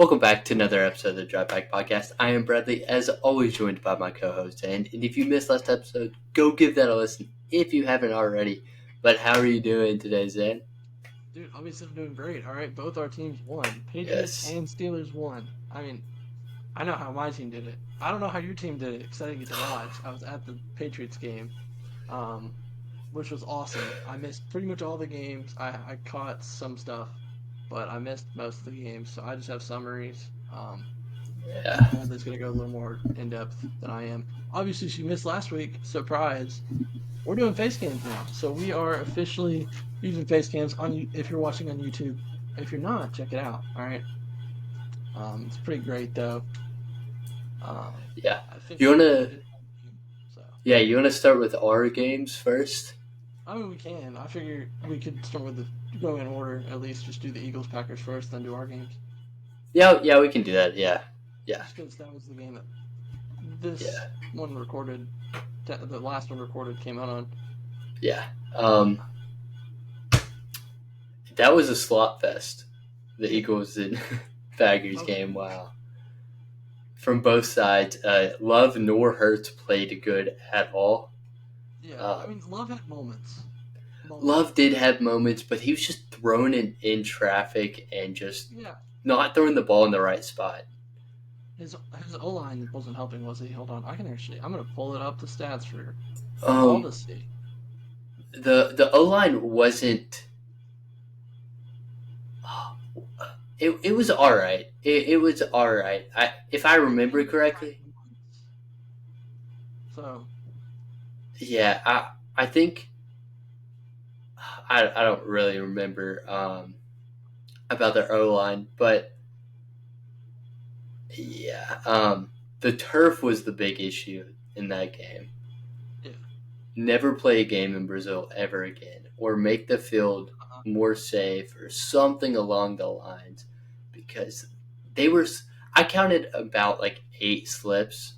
Welcome back to another episode of the Drive Back Podcast. I am Bradley, as always joined by my co-host. And if you missed last episode, go give that a listen if you haven't already. But how are you doing today, Zan? Dude, obviously I'm doing great. All right, both our teams won. Patriots Yes. and Steelers won. I mean, I know how my team did it. I don't know how your team did it because I didn't get to watch. I was at the Patriots game, um, which was awesome. I missed pretty much all the games. I caught some stuff, but I missed most of the games. So I just have summaries. Yeah. Bradley's gonna go a little more in depth than I am. Obviously, she missed last week. Surprise! We're doing face cams now, so we are officially using face cams on you. If you're watching on YouTube, if you're not, check it out. All right, it's pretty great though. Yeah. I think You we wanna did. So you wanna start with our games first? I mean, we can. I figure we could start with the go in order at least. Just do the Eagles Packers first, then do our games. Yeah, we can do that. Yeah. Yeah. Just because that was the game that this Yeah. one recorded, the last one recorded came out on. Yeah. That was a slot fest. The Eagles and Packers Okay. game. Wow. From both sides, Love nor Hurts played good at all. Yeah, I Um, mean, Love had moments. Love Moments. did have moments, but he was just thrown in traffic and just Yeah, not throwing the ball in the right spot. his O line wasn't helping, was he? Hold on, I can actually. I'm gonna pull it up the stats for all Um, to see. the O line wasn't. It was all right. It was all right. If I They remember had to try correctly, once. So yeah. I think I don't really remember about their O line, but yeah. The turf was the big issue in that game. yeah, Never play a game in Brazil ever again, or make the field uh, more safe, or something along the lines, because they were. I counted about like 8 slips.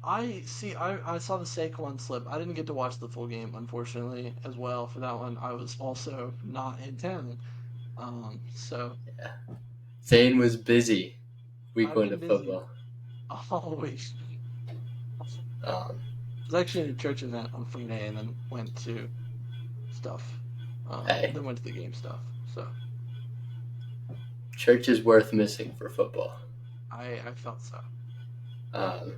I see. I saw the Saquon slip. I didn't get to watch the full game, unfortunately, as well. For that one, I was also not in town. So Yeah. Zane was busy week I've one been of busy football. always. I Um, was actually at a church event on Friday, and then went to stuff. hey, Then went to the game stuff. So church is worth missing for football. I felt so. Um,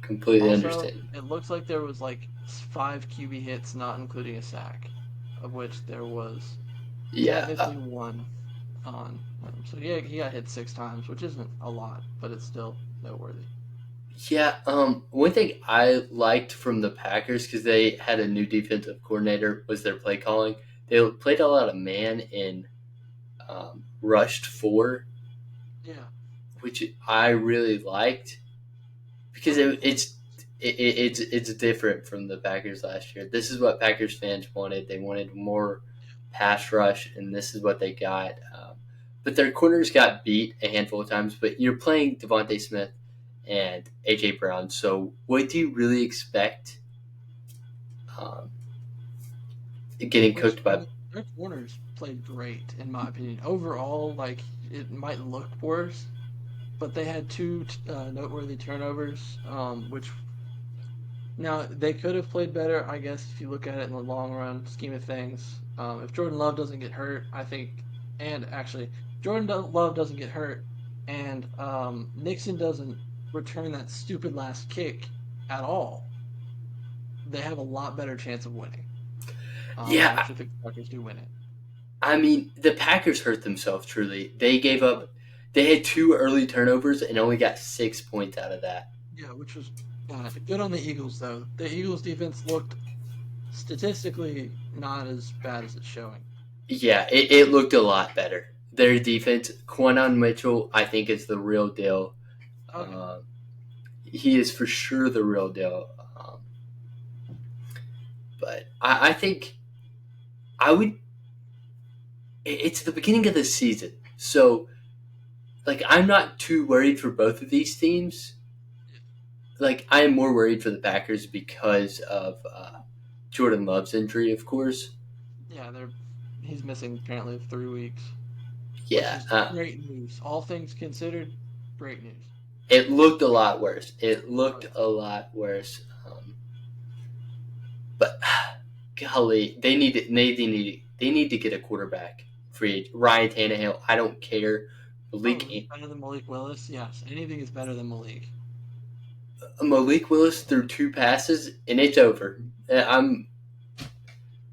Completely Also, understand. it looks like there was like 5 QB hits, not including a sack, of which there was Yeah, technically one on him. So yeah, he got hit 6 times, which isn't a lot, but it's still noteworthy. yeah. One thing I liked from the Packers because they had a new defensive coordinator was their play calling. They played a lot of man in rushed four, Yeah. which I really liked because Okay. it's different from the Packers last year. This is what Packers fans wanted. They wanted more pass rush, and this is what they got. But their corners got beat a handful of times. But you're playing Devontae Smith and AJ Brown, so what do you really expect? Um, Getting Which cooked I by mean, their corners played great in my opinion. Overall, like it might look worse, but they had two noteworthy turnovers, which now they could have played better. I guess if you look at it in the long run scheme of things, if Jordan Love doesn't get hurt, I think, and actually Love doesn't get hurt, and Nixon doesn't return that stupid last kick at all, they have a lot better chance of winning. I yeah. actually think the Packers do win it. I mean, the Packers hurt themselves truly. They gave up. They had 2 early turnovers and only got 6 points out of that. Yeah, which was good on the Eagles though. The Eagles defense looked statistically not as bad as it's showing. Yeah, it looked a lot better. Their defense, Quinton Mitchell, I think is the real deal. Okay. Um, he is for sure the real deal. But I think I would. It's the beginning of the season, so like I'm not too worried for both of these teams. Like I am more worried for the Packers because of Jordan Love's injury, of course. Yeah, they're he's missing apparently 3 weeks. which Yeah, is great news. All things considered, great news. it looked a lot worse. It Oh looked yeah. a lot worse. But golly, they need to get a quarterback. Free Ryan Tannehill. I don't care. Oh, Malik he's better than Malik Willis. Yes, anything is better than Malik. Malik Willis threw 2 passes and it's over. I'm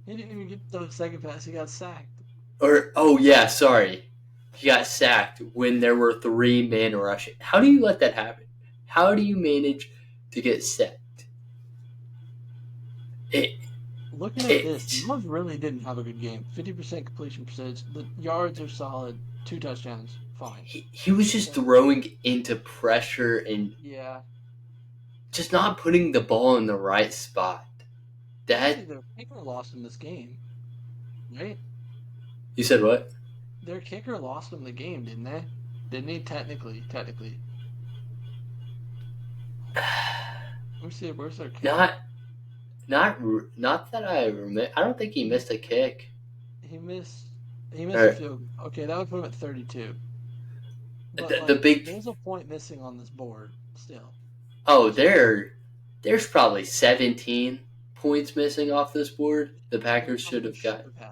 He didn't even get the second pass. He got sacked. or oh yeah, sorry. He got sacked when there were 3 men rushing. How do you let that happen? How do you manage to get sacked? It Looking at this, it Love really didn't have a good game. 50% completion percentage. The yards are solid. 2 touchdowns. Fine. he was just Okay. throwing into pressure and Yeah. just not putting the ball in the right spot. Actually, That their kicker lost him this game, right? you said what? Their kicker lost them the game, didn't they? Didn't he? Technically. Let me see. Where's their kicker? Not not not that I remember. I don't think he He missed a kick. he missed. He missed a Or field goal. Okay, that would put him at 32. But the like, big there's a point missing on this board still. oh There's a there's probably 17 points missing off this board. The there Packers should probably have should got. have had.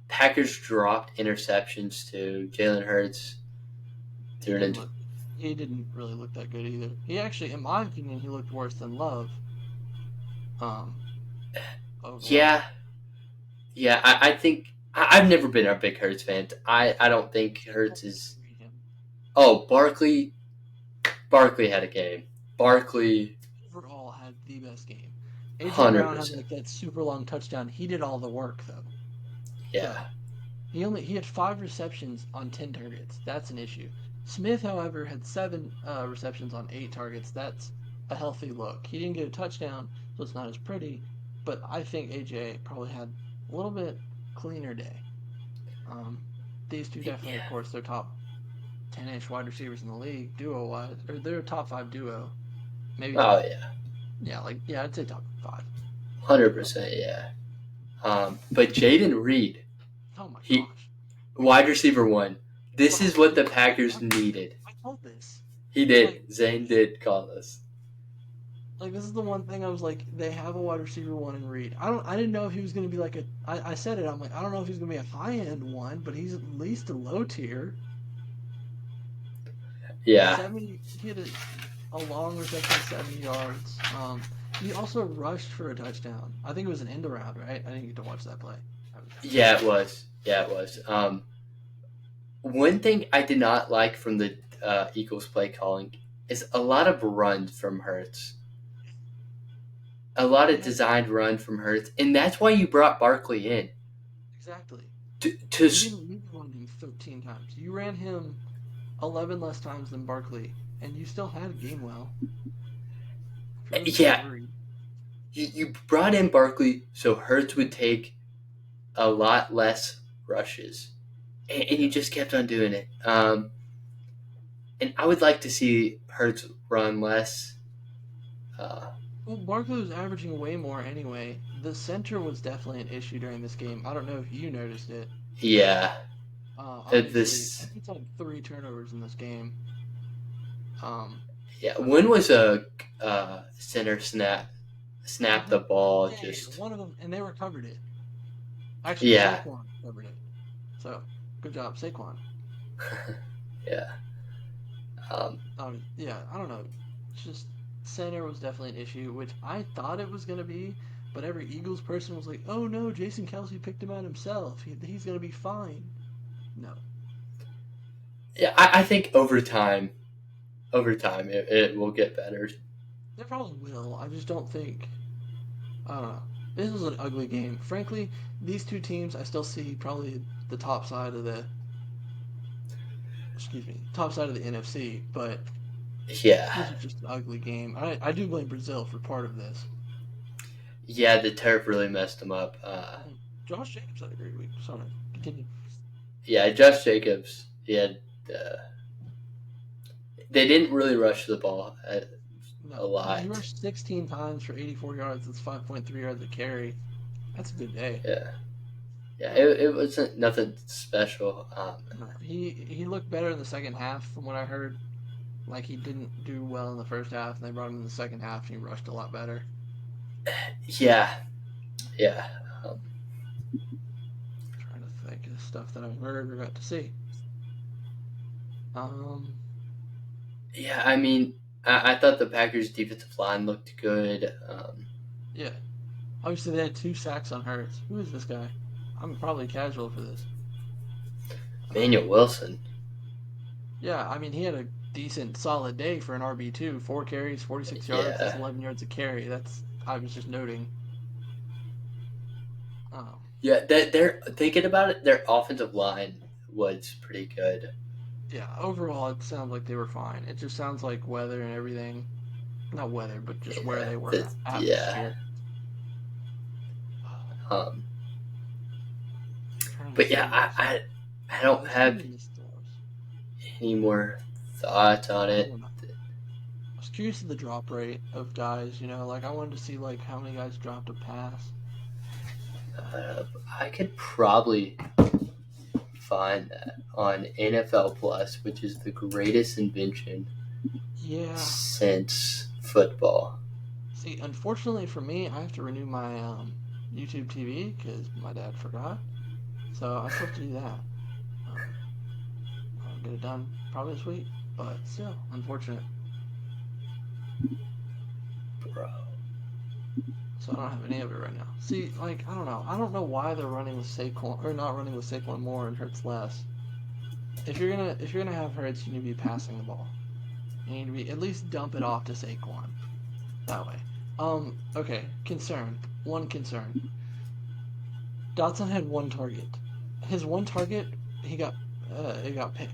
Packers dropped interceptions to Jalen Hurts. He Threw it didn't into look. He didn't really look that good either. He actually, in my opinion, he looked worse than Love. Um, overall. yeah yeah. I think I've never been a big Hurts fan. I don't think People Hurts is. read him. Oh, Barkley had a game. Barkley Overall, had the best game. AJ hundred Brown had percent. like that super long touchdown. He did all the work though. So Yeah. he had 5 receptions on 10 targets. That's an issue. Smith, however, had 7 receptions on 8 targets. That's a healthy look. He didn't get a touchdown, so it's not as pretty. But I think AJ probably had a little bit cleaner day. Um, these two definitely, of Yeah. course, they're top 10-ish wide receivers in the league, duo wise, or they're a top 5 duo. Maybe Oh top, yeah. yeah, like yeah, I'd say top 5. 100%. Yeah. But Jaden Reed, Oh my he gosh! wide receiver one. This Bro, is what the Packers needed. I told this. He Like, did. Zane did call us. this is the one thing I was like, they have a wide receiver one in Reed. I didn't know if he was gonna be like a. I said it. I'm like, I don't know if he's gonna be a high end one, but he's at least a low tier. Yeah. 70. He had a long reception, 70 yards. He also rushed for a touchdown. I think it was an end around, right? I didn't get to watch that play. Yeah, it was. Yeah, it was. One thing I did not like from the Eagles play calling is a lot of runs from Hurts. A lot of Yeah, designed run from Hurts, and that's why you brought Barkley in exactly. to You didn't run him 13 times. You ran him 11 less times than Barkley, and you still had Gamewell. For those who were yeah. worried. You brought in Barkley so Hurts would take a lot less rushes, and you Yeah. just kept on doing it. And I would like to see Hurts run less. Uh, Well, Barkley was averaging way more anyway. The center was definitely an issue during this game. I don't know if you noticed it. yeah, Obviously, this he's had 3 turnovers in this game. Um, yeah. but When was a center snap the mhm. ball? Yeah, Just one of them, and they recovered it. Actually, yeah, Saquon recovered it. So, good job, Saquon. yeah, um, Yeah, I don't know. It's just center was definitely an issue, which I thought it was gonna be, but every Eagles person was like, "Oh no, Jason Kelsey picked him out himself. He's gonna be fine." No, yeah. I think over time, it will get better. they probably will. I just don't think. I don't know. This was an ugly game. Frankly, these two teams, I still see probably the top side of the. Excuse me, top side of the NFC, but this Yeah, was just an ugly game. I do blame Brazil for part of this. yeah. The turf really messed him up. Josh Jacobs had a great week. Sorry, continue. Yeah, Josh Jacobs. He had. They didn't really rush the ball a No, he lot. rushed 16 times for 84 yards. That's 5.3 yards a carry. That's a good day. Yeah, Yeah, it wasn't nothing special. No, he looked better in the second half from what I heard. Like he didn't do well in the first half, and they brought him in the second half, and he rushed a lot better. Yeah, yeah, um, Trying to think of stuff that I've heard or got to see. Um, yeah. I mean, I thought the Packers' defensive line looked good. yeah. Obviously, they had 2 sacks on Hurts. Who is this guy? I'm probably casual for this. Manuel Um, Wilson. yeah, I mean, he had a decent, solid day for an RB2. 4 carries, 46 yards. That's Yeah, 11 yards a carry. That's I was just noting. Um, yeah. They're thinking about it. Their offensive line was pretty good. yeah, overall, it sounds like they were fine. It just sounds like weather and everything. Not weather, but just where Yeah, they were yeah. atmosphere. Um, Trying to but see yeah, what else. I Oh, don't this have game is close. any more thoughts on I it. don't know. I was curious of the drop rate of guys. Like I wanted to see like how many guys dropped a pass. Uh, I could probably find that on NFL Plus, which is the greatest invention Yeah. since football. See, unfortunately for me, I have to renew my YouTube TV because my dad forgot. So I still have to do that. Um, I'll get it done probably this week, but still, unfortunate. Bro. So I don't have any of it right now. See, like I don't know. I don't know why they're running with Saquon or not running with Saquon more and Hurts less. If you're gonna have Hurts, you need to be passing the ball. You need to be at least dump it off to Saquon that way. Okay. Concern. One concern. Dotson had one target. His one target, he got it got picked.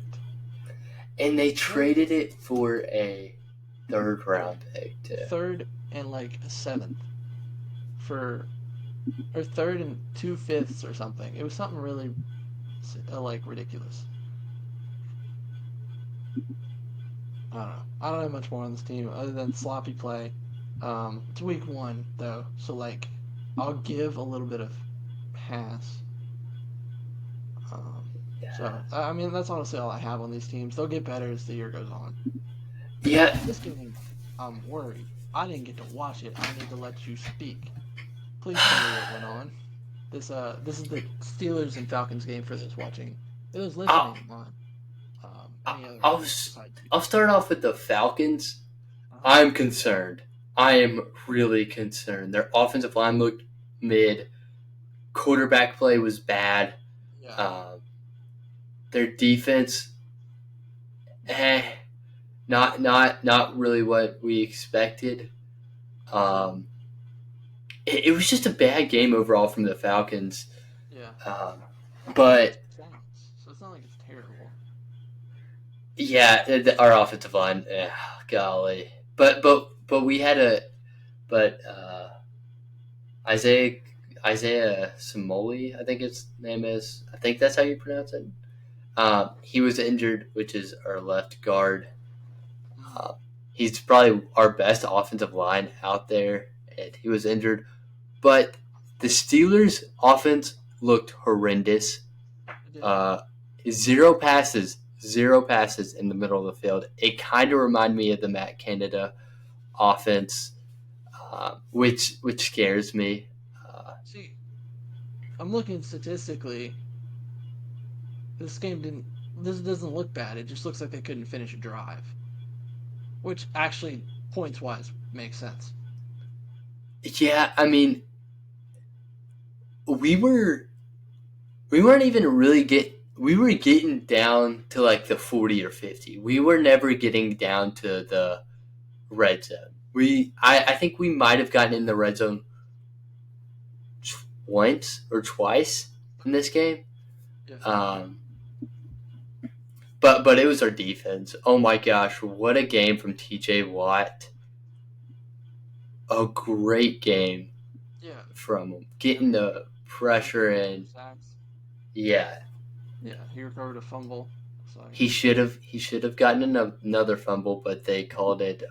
And they What? traded it for a third Yeah. round pick, too. Third and like a seventh for or third and 2/5 or something. It was something really like ridiculous. I don't know. I don't have much more on this team other than sloppy play. It's week one though, so like I'll give a little bit of pass. Um, so I mean that's honestly all I have on these teams. They'll get better as the year goes on. Yeah, This game, I'm worried. I didn't get to watch it. I need to let you speak. Please tell me what went on. This is the Steelers and Falcons game for those watching. For those I'll, listening on any other I'll, app besides I'll YouTube. start off with the Falcons. Uh-huh. I'm concerned. I am really concerned. Their offensive line looked mid. Quarterback play was bad. Yeah. Um, their defense, eh, not really what we expected. Um, it was just a bad game overall from the Falcons. Yeah. Um, They had but 2 sacks, so it's not like it's terrible. yeah, our offensive line, golly. But we had a but Isaiah Isaiah Samoli, I think his name is. I think that's how you pronounce it. He was injured, which is our left guard. Mm, Uh, he's probably our best offensive line out there, and he was injured. But the Steelers' offense looked horrendous. it did. Uh, zero passes in the middle of the field. It kind of reminded me of the Matt Canada offense, which scares me. Uh, See, I'm looking statistically. This game didn't. This doesn't look bad. It just looks like they couldn't finish a drive, which actually points wise makes sense. yeah, I mean, we were we weren't even really we were getting down to like the 40 or 50. We were never getting down to the red zone. I think we might have gotten in the red zone once or twice in this game. Yeah. Um, but it was our defense. Oh my gosh, what a game from TJ Watt. A great game Yeah. from him. Yep. Getting the pressure Recovered two in. sacks. Yeah. Yeah, he recovered a fumble. So He should have gotten another fumble, but they called it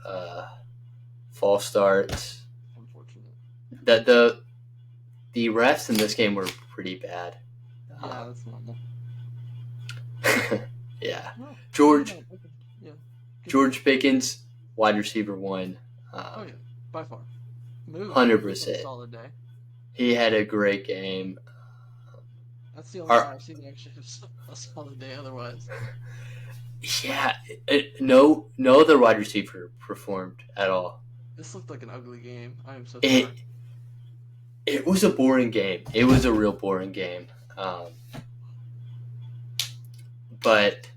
false starts. unfortunate. The refs in this game were pretty bad. Yeah, that's normal. Yeah, No, maybe George not. Okay. Yeah, continue. George Pickens, wide receiver one, Oh yeah, by far. Moose. hundred Moose had a percent. solid day. He had a great game. That's the only guy Our, I've seen that actually have a solid day. Otherwise, yeah, no other wide receiver performed at all. this looked like an ugly game. I am so sorry. It it was a boring game. It was a real boring game. Um, but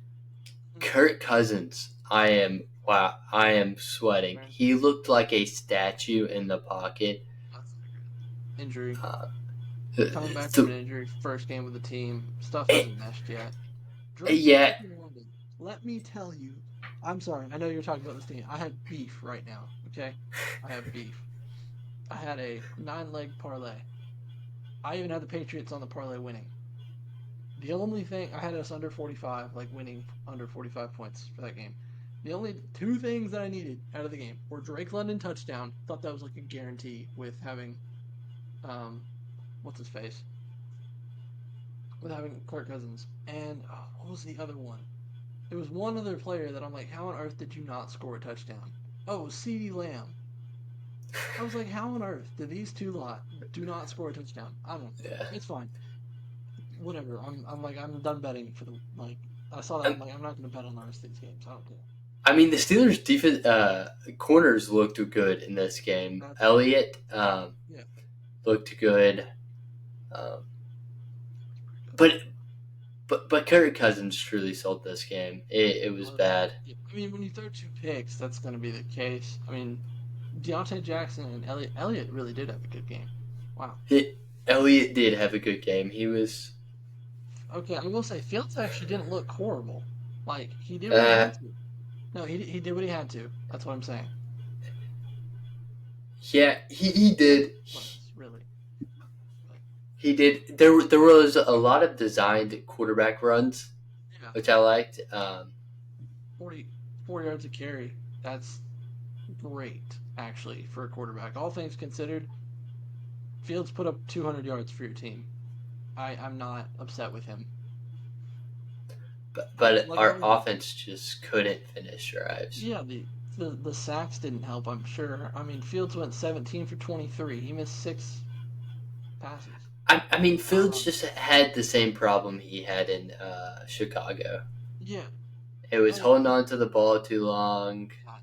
Kirk Cousins, I am sweating. Man, He looked like a statue in the pocket. that's injury. Uh, Coming back from the, an injury, first game with the team, stuff it, hasn't meshed yet. Drake yeah, freaking London. Let me tell you. I'm sorry. I know you're talking about this team. I have beef right now. Okay, I have beef. I had a 9-leg parlay. I even had the Patriots on the parlay winning. The only thing I had us under 45, like winning under 45 points for that game. The only two things that I needed out of the game were Drake London touchdown. Thought that was like a guarantee with having um what's his face? With having Kirk Cousins. And what was the other one? There was one other player that I'm like, how on earth did you not score a touchdown? Oh, it was CeeDee Lamb. I was like, how on earth did these two lot do not score a touchdown? I don't know. yeah. It's fine. Whatever. I'm like I'm done betting for the like I saw that I'm Um, like I'm not gonna bet on the rest of these games. I don't care. I mean, the Steelers' defense corners looked good in this game. That's Elliott yeah. looked good, um, That's pretty good. but but Kirk Cousins truly sold this game. It was Well, bad. yeah, I mean, when you throw two picks, that's gonna be the case. I mean, Deontay Jackson and Elliott really did have a good game. Wow. Elliott did have a good game. He was Okay, I will say Fields actually didn't look horrible. Like he did what he uh, had to. No, he did what he had to. That's what I'm saying. yeah, he He had did. 2 points, really. But He did. There was a lot of designed quarterback runs, yeah, which I liked. 44 yards of carry. That's great, actually, for a quarterback. All things considered, Fields put up 200 yards for your team. I'm not upset with him. but Like I our was, offense just couldn't finish drives. yeah, the sacks didn't help. I'm sure. I mean, Fields went 17 for 23. He missed 6 passes. I mean, Fields Um, just had the same problem he had in Chicago. yeah. It was Oh, holding on to the ball too long, God.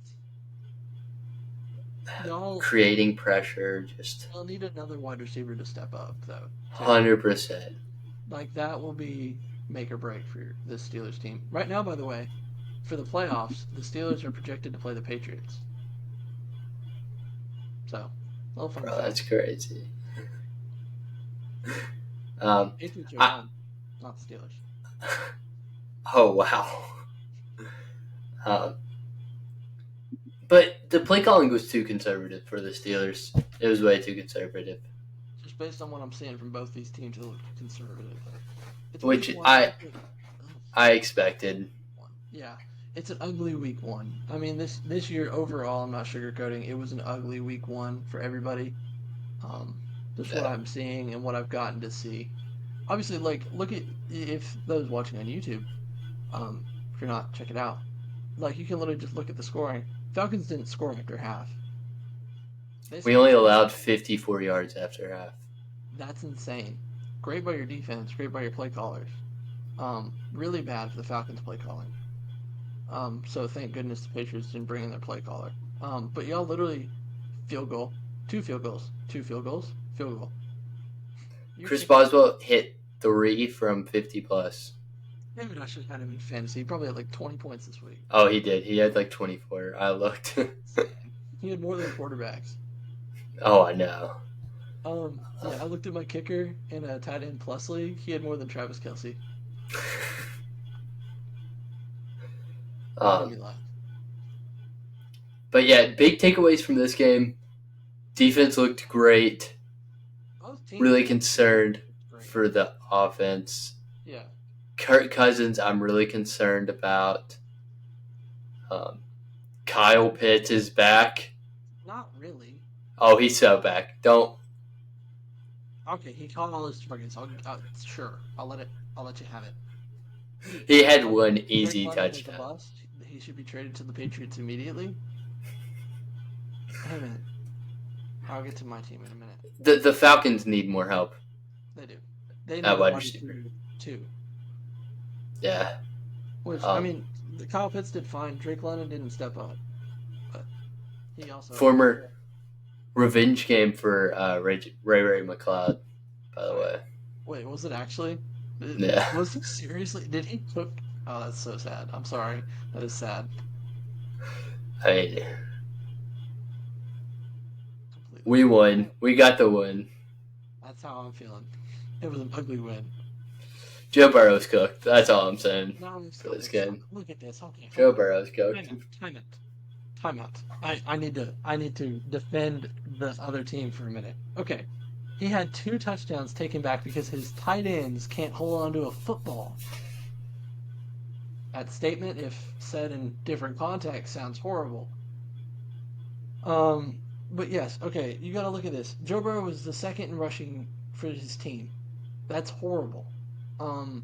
Y'all, creating pressure, just y'all need another wide receiver to step up, though. Too. 100%. Like that will be make or break for this Steelers team. Right now, by the way, for the playoffs, the Steelers are projected to play the Patriots. So, a little fun Bro, that's fact. crazy. Um, Patriots are I, home, not the Steelers. oh, wow. Um, but the play calling was too conservative for the Steelers. It was way too conservative, Just based on what I'm seeing from both these teams, it look conservative. It's week which one. I expected. Yeah, it's an ugly week one. I mean, this year overall, I'm not sugarcoating. It was an ugly week one for everybody. Um, just what Yeah. I'm seeing and what I've gotten to see. Obviously, like look at if those watching on YouTube. If you're not, check it out. Like you can literally just look at the scoring. Falcons didn't score after half. They We scored only 20. allowed 54 yards after half. That's insane. Great by your defense. Great by your play callers. Really bad for the Falcons play calling. So thank goodness the Patriots didn't bring in their play caller. But y'all literally field goal, 2 field goals, 2 field goals, field goal. Your Chris kicker, Boswell hit 3 from 50 plus. David, I should have had him in fantasy. He probably had like 20 points this week. Oh, he did. He had like 24. I looked. Insane. He had more than quarterbacks. Oh, I know. Yeah, I looked at my kicker in a tight end plus league. He had more than Travis Kelsey. That made Um, me laugh. but yeah, big takeaways from this game. Defense looked great. Both teams' Really defenses concerned looked great. for the offense. Yeah, Kirk Cousins, I'm really concerned about. Um, Kyle Pitts is back. not really. Oh, he's so back. Don't. Okay, he caught all his targets. Sure, I'll let you have it. He had Okay, one Drake easy London is a touchdown. bust. He should be traded to the Patriots immediately. Hey man, I'll get to my team in a minute. The Falcons need more help They do. They need at a wide wide receiver. receiver too. Yeah. Which I Um, mean, the Kyle Pitts did fine. Drake London didn't step up, but he also. former revenge game for Ray McLeod, by the Wait, way. wait, was it actually? Yeah. Was he seriously? Did he cook? Oh, that's so sad. I'm sorry. That is sad. I mean, Completely. we won. We got the win. That's how I'm feeling. It was an ugly win. Joe Burrow's cooked. That's all I'm saying No, for stop this it. Stop game. it. Look at this. Okay, hold Joe on. Burrow's cooked. Time out. Time out. Time out. I need to defend the other team for a minute. Okay. He had two touchdowns taken back because his tight ends can't hold on to a football. That statement, if said in different context, sounds horrible. But yes, okay, you got to look at this. Joe Burrow was the second in rushing for his team. That's horrible. Um,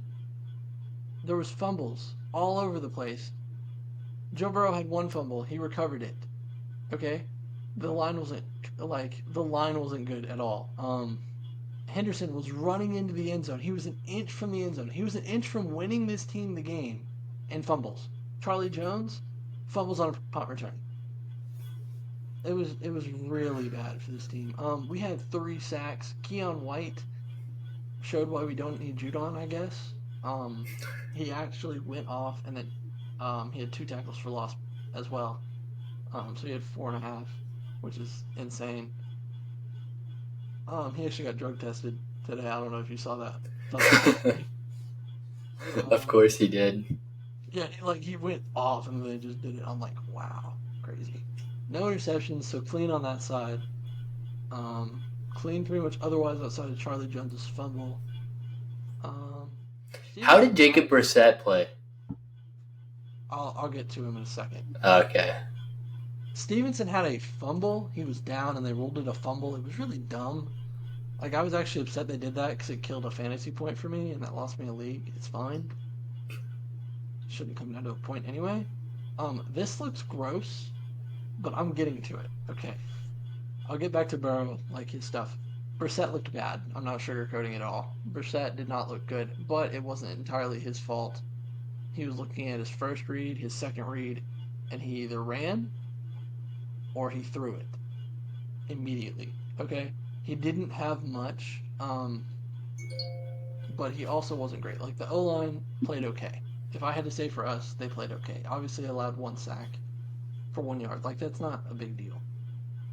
there was fumbles all over the place. Joe Burrow had one fumble. He recovered it. Okay, the line wasn't good at all. Henderson was running into the end zone. He was an inch from the end zone. He was an inch from winning this team the game, and fumbles. Charlie Jones fumbles on a punt return. It was really bad for this team. We had 3 sacks. Keon White showed why we don't need Judon, I guess. Um, he actually went off, and then he had 2 tackles for loss as well. So he had 4.5, which is insane. He actually got drug tested today. I don't know if you saw that. Thought that was funny. Of Um, course he did. yeah, he went off, and they just did it. I'm like, wow, crazy. No interceptions, so clean on that side. Clean pretty much otherwise outside of Charlie Jones's fumble. Um, How did Stevenson, Jacob Brissett play? I'll get to him in a second. Okay. Stevenson had a fumble. He was down, and they ruled it a fumble. It was really dumb. Like, I was actually upset they did that because it killed a fantasy point for me, and that lost me a league. It's fine. Shouldn't come down to a point anyway. This looks gross, but I'm getting to it. Okay. I'll get back to Burrow, like his stuff. Brissett looked bad. I'm not sugarcoating it all. Brissett did not look good, but it wasn't entirely his fault. He was looking at his first read, his second read, and he either ran or he threw it immediately. Okay? He didn't have much, but he also wasn't great. Like the O line played okay. If I had to say for us, they played okay. Obviously, allowed 1 sack for 1 yard. Like that's not a big deal.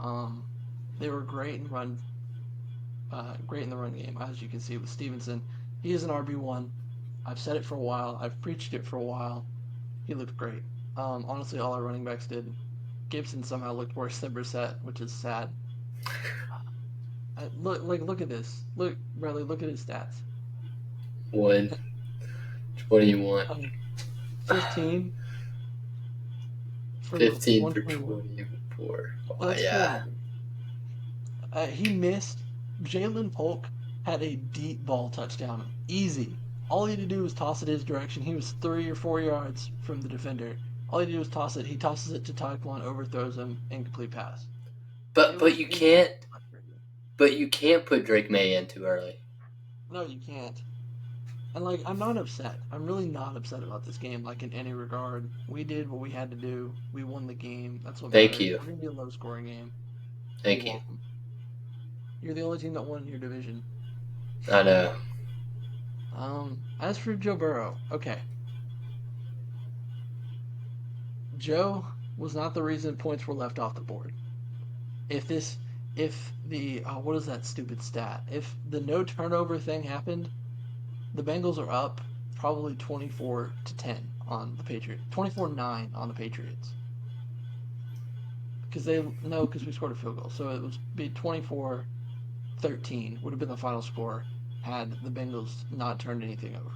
Um, they were great in the run game, as you can see with Stevenson. He is an RB1. I've said it for a while. I've preached it for a while. He looked great. Honestly, all our running backs did. Gibson somehow looked worse than Brissett, which is sad. Look at this. Look, Bradley, look at his stats. 121. Um, 15 for 15 for 121. 24. Oh, That's yeah. horrible. He missed. Jalen Polk had a deep ball touchdown. Easy. All he had to do was toss it his direction. He was 3 or 4 yards from the defender. All he did was toss it. He tosses it to Taekwon, overthrows him, incomplete pass. But It was but you it was can't but you can't put Drake May in too early. No, you can't. And like I'm not upset. I'm really not upset about this game, like in any regard. We did what we had to do. We won the game. That's what Thank matters. you. We're gonna be a low scoring game. You're Thank you. welcome. You're the only team that won your division. I know. As for Joe Burrow, okay. Joe was not the reason points were left off the board. If this, if the, what is that stupid stat? If the no turnover thing happened, the Bengals are up probably 24-10 on the Patriots, 24-9 on the Patriots. Because because we scored a field goal. So it was be 24-13 would have been the final score had the Bengals not turned anything over.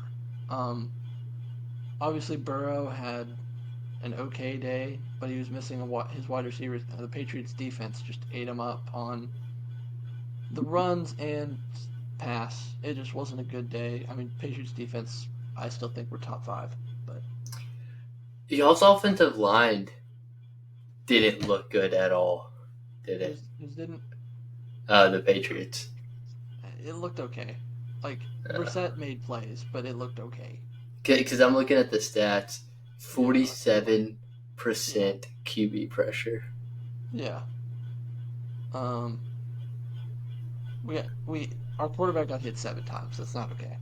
Um, Obviously Burrow had an okay day, but he was missing his wide receivers. The Patriots defense just ate him up on the runs and pass. It just wasn't a good day. I mean, Patriots defense, I still think we're top five, but Y'all's offensive line didn't look good at all, did it? who's didn't. The Patriots. It looked okay. Like Uh, Brissett made plays, but it looked okay. Because I'm looking at the stats, Yeah, like 47% yeah, QB pressure. yeah. Um, we our quarterback got hit 7 times. That's not okay.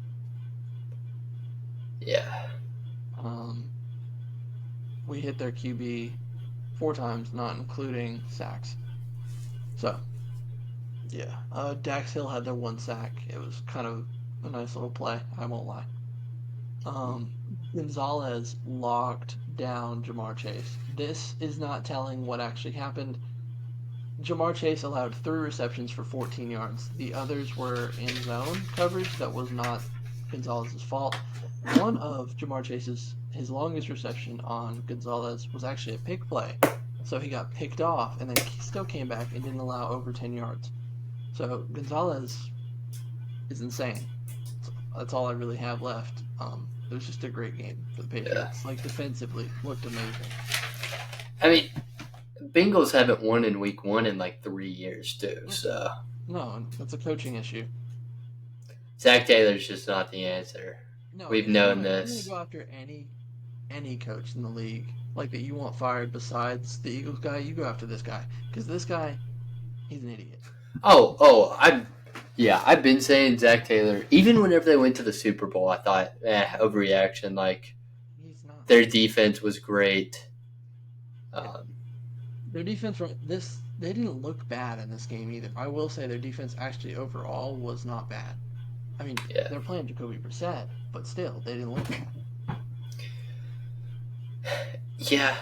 Yeah, Um, we hit their QB 4 times, not including sacks. So yeah, Dax Hill had their 1 sack. It was kind of a nice little play. I won't lie. Um, Gonzalez locked down Jamar Chase. This is not telling what actually happened. Jamar Chase allowed 3 receptions for 14 yards. The others were in zone coverage that was not Gonzalez's fault. One of Jamar Chase's his longest reception on Gonzalez was actually a pick play. So he got picked off and then still came back and didn't allow over 10 yards. So Gonzalez is insane. That's all I really have left. It was just a great game for the yeah. Patriots. Like defensively, looked amazing. I mean, Bengals haven't won in week one in like 3 years, too. Mm-mm. So No, that's a coaching issue. Zach Taylor's just not the answer. No, We've known if you're gonna this. go after any coach in the league, like that you want fired besides the Eagles guy, you go after this guy because this guy, he's an idiot. Yeah, I've been saying Zach Taylor. Even whenever they went to the Super Bowl, I thought, overreaction. Like He's not. their defense was great. Yeah, Um, their defense they didn't look bad in this game either. I will say their defense actually overall was not bad. I mean, yeah, they're playing Jacoby Brissett, but still, they didn't look bad. yeah.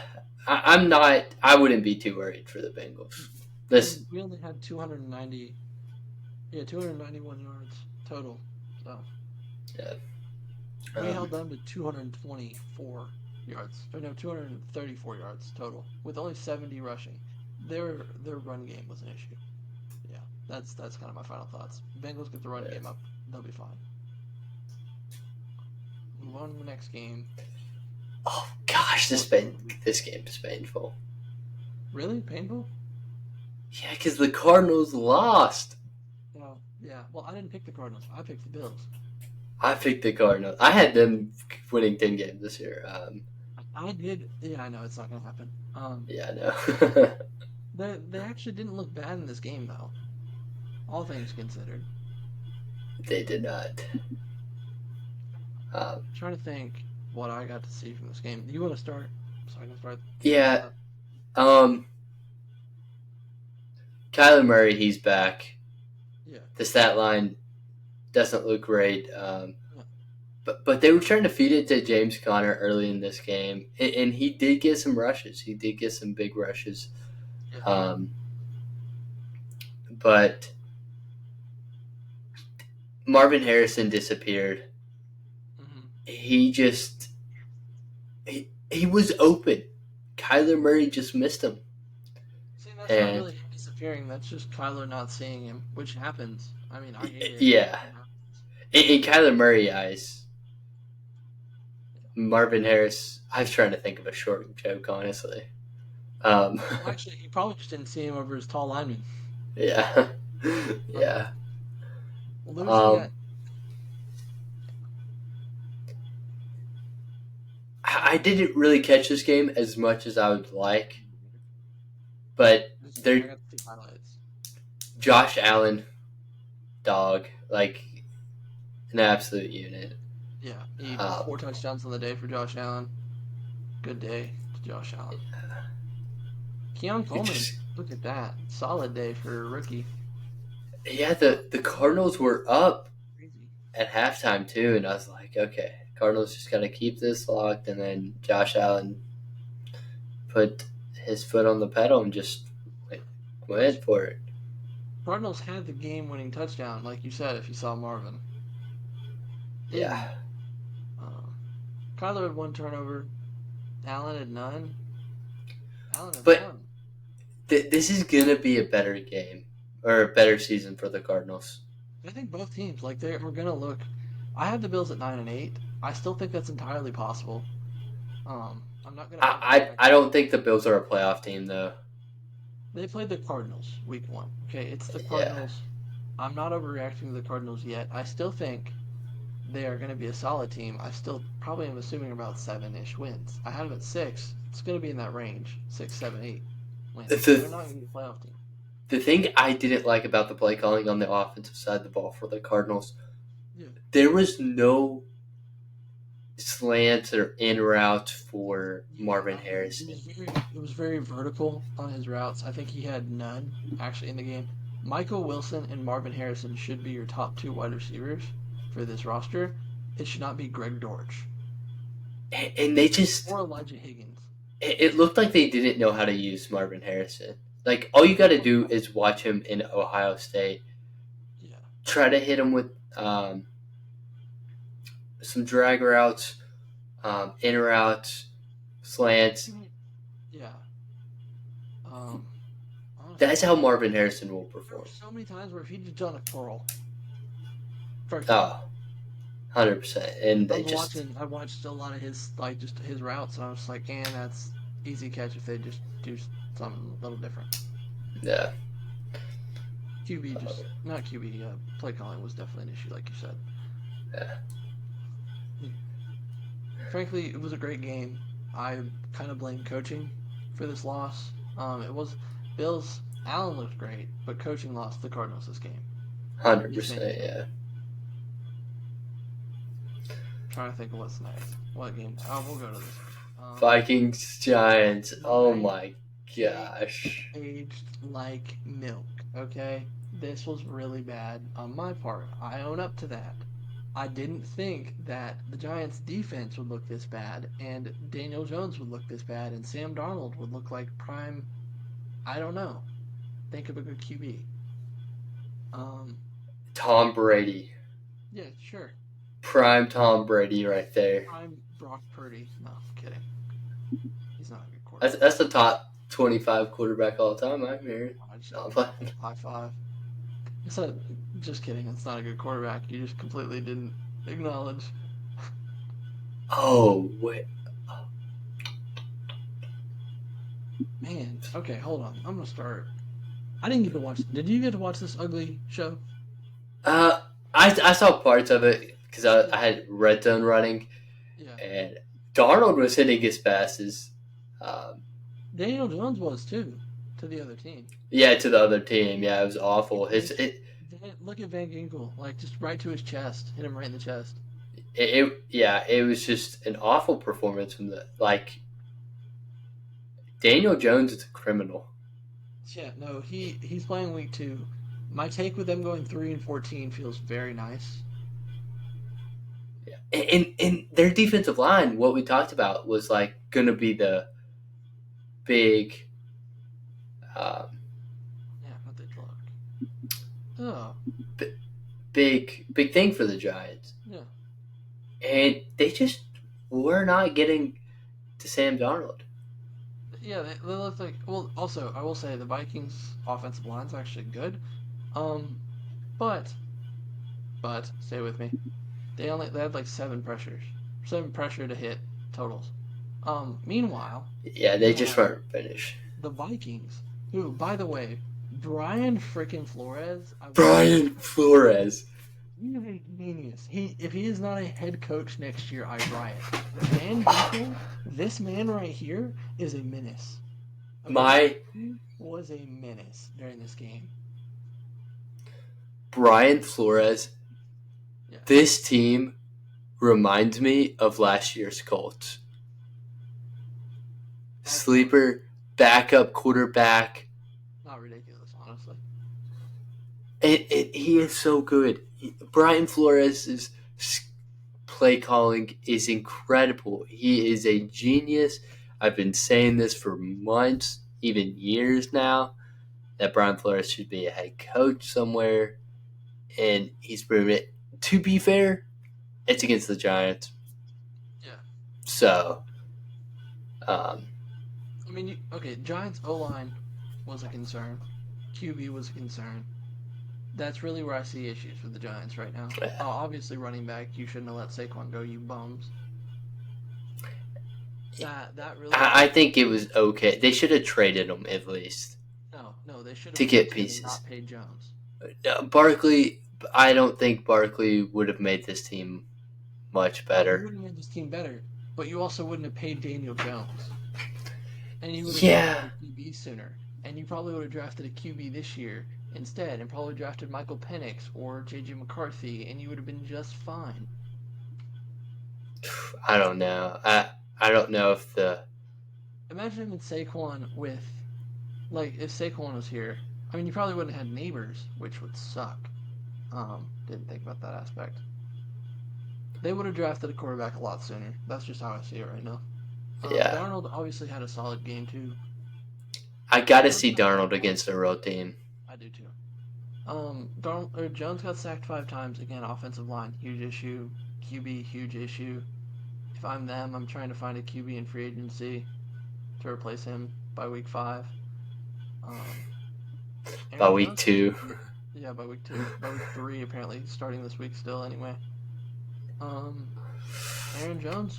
I'm not. I wouldn't be too worried for the Bengals. This, And we only had 290, yeah, 291 yards total. So yeah. we Um, held them to 224 yards, or no, 234 yards total, with only 70 rushing. Their run game was an issue. Yeah, that's kind of my final thoughts. Bengals get the run yeah. game up, they'll be fine. Move on to the next game. Oh gosh, Well, this game is painful. really painful? Yeah, because the Cardinals lost. Well, yeah. Well, I didn't pick the Cardinals. I picked the Bills. I picked the Cardinals. I had them winning 10 games this year. I did. Yeah, I know it's not gonna happen. Yeah, I know. They actually didn't look bad in this game though, all things considered. They did not. Um, Trying to think what I got to see from this game. You want to start? So I can start. yeah. Um, Kyler Murray, he's back. Yeah. The stat line doesn't look great. Yeah. But they were trying to feed it to James Conner early in this game, and he did get some rushes. He did get some big rushes. Yeah. Um, but Marvin Harrison disappeared. Mm-hmm. He just he was open. Kyler Murray just missed him, See, that's not and really him disappearing. That's just Kyler not seeing him, which happens. I mean, I hate it. yeah, It happens. in Kyler Murray eyes, Marvin Harris. I was trying to think of a short joke, honestly. Um, Well, actually, he probably just didn't see him over his tall lineman. yeah, Um, yeah. losing Um, that. I didn't really catch this game as much as I would like, but I they're got to see highlights. Josh Allen, dog, like an absolute unit. Yeah, he Um, 4 touchdowns on the day for Josh Allen. Good day to Josh Allen. Keon it Coleman, just look at that. Solid day for a rookie. yeah, the Cardinals were up Crazy. at halftime too, and I was like, okay, Cardinals just got to keep this locked, and then Josh Allen put his foot on the pedal and just went for it. Cardinals had the game-winning touchdown, like you said, if you saw Marvin. Didn't. Yeah, Uh, Kyler had 1 turnover. Allen had none. Allen had but one. this is gonna be a better game or a better season for the Cardinals. I think both teams like they are gonna look. I have the Bills at 9-8. I still think that's entirely possible. I'm not gonna I overreact. I don't think the Bills are a playoff team though. They played the Cardinals week 1. Okay, it's the Yeah, Cardinals. I'm not overreacting to the Cardinals yet. I still think they are going to be a solid team. I still probably am assuming about 7-ish wins. I have them at 6. It's going to be in that range, 6, 7, 8 wins. But they're the not going to be a playoff team. the thing I didn't like about the play calling on the offensive side of the ball for the Cardinals, Yeah. there was no slants or in routes for Yeah, Marvin Harrison. it was very vertical on his routes. I think he had none actually in the game. Michael Wilson and Marvin Harrison should be your top two wide receivers for this roster. It should not be Greg Dortch And they just or Elijah Higgins. it looked like they didn't know how to use Marvin Harrison. Like all you got to do is watch him in Ohio State. Yeah. Try to hit him with some drag routes, in routes, slants. Yeah. Um, That's honestly, how Marvin Harrison will there were perform. so many times where if he'd just done a curl, first down. Oh, 100%. And I they was just, watching. I watched a lot of his like just his routes, and I was like, "Man, that's easy catch if they just do something a little different." yeah. QB just not QB. Play calling was definitely an issue, like you said. Yeah. Frankly, it was a great game. I kind of blame coaching for this loss. It was Bills. Allen looked great, but coaching lost the Cardinals this game. Just main 100%. event. Yeah. Trying to think of what's next. What game? Oh, we'll go to this one. Vikings, Giants. Oh My my cake gosh. aged like milk. Okay, this was really bad on my part. I own up to that. I didn't think that the Giants' defense would look this bad, and Daniel Jones would look this bad, and Sam Darnold would look like prime. I don't know. Think of a good QB. Um, Tom Brady. yeah, sure. Prime Tom Brady right there. Prime Brock Purdy. No, I'm kidding. He's not a good That's quarterback. the top 25 quarterback all time. I'm here. I just No, I'm yeah, playing. high five. It's a, just kidding. It's not a good quarterback. You just completely didn't acknowledge. Oh, wait. Man, okay, hold on. I'm gonna start. I didn't get to watch. Did you get to watch this ugly show? Uh, I saw parts of it because Yeah, I had Red Zone running, yeah. and Darnold was hitting his passes. Um, Daniel Jones was too, to the other team. yeah, to the other team. Yeah, it was awful. Just look at Van Ginkel, like just right to his chest, hit him right in the chest. Yeah, it was just an awful performance from the like Daniel Jones is a criminal. Yeah, no, he's playing week 2. My take with them going 3-14 feels very nice. Yeah, and their defensive line, what we talked about, was like going to be the big, um, Yeah, what they look. Oh, big thing for the Giants, yeah. and they just were not getting to Sam Darnold. Yeah, they look like. Well, also, I will say the Vikings' offensive line's actually good. Um, but stay with me. They had like 7 pressures, 7 pressure to hit totals. Meanwhile, Yeah, they you just have weren't finished. the Vikings, who, by the way, Brian freaking Flores. I will say Brian Flores. he is a genius. If he is not a head coach next year, I riot. Van Ginkel, this man right here is a menace. Okay, My he was a menace during this game. Brian Flores. Yeah, This team reminds me of last year's Colts. actually, Sleeper backup quarterback. not ridiculous, honestly. He is so good. Brian Flores' play calling is incredible. He is a genius. I've been saying this for months, even years now, that Brian Flores should be a head coach somewhere, and he's proven it. To be fair, it's against the Giants, Yeah, so um, I mean, okay, Giants O line was a concern. QB was a concern. That's really where I see issues with the Giants right now. Obviously, running back, you shouldn't have let Saquon go, you bums. That really I bothers think me. it was okay. They should have traded him at least No, they should to have get kept him and pieces. not paid Jones. Barkley, I don't think Barkley would have made this team much No, he better. wouldn't have made this team better, but you also wouldn't have paid Daniel Jones. And you would have figured out Yeah, a QB sooner. And you probably would have drafted a QB this year instead, and probably drafted Michael Penix or JJ McCarthy, and you would have been just fine. I don't know. I don't know if the Imagine him and Saquon with, like, if Saquon was here. I mean, you probably wouldn't have had neighbors, which would suck. Didn't think about that aspect. They would have drafted a quarterback a lot sooner. That's just how I see it right now. yeah. Darnold obviously had a solid game too. I got to Jones see got sacked Darnold twice. against a real team. I do too. Jones got sacked 5 times. Again, offensive line, huge issue. QB, huge issue. If I'm them, I'm trying to find a QB in free agency to replace him by week 5. Um, By Aaron week Jones had a two. good week. Yeah, by week 2. By week 3, apparently, starting this week still anyway. Um, Aaron Jones,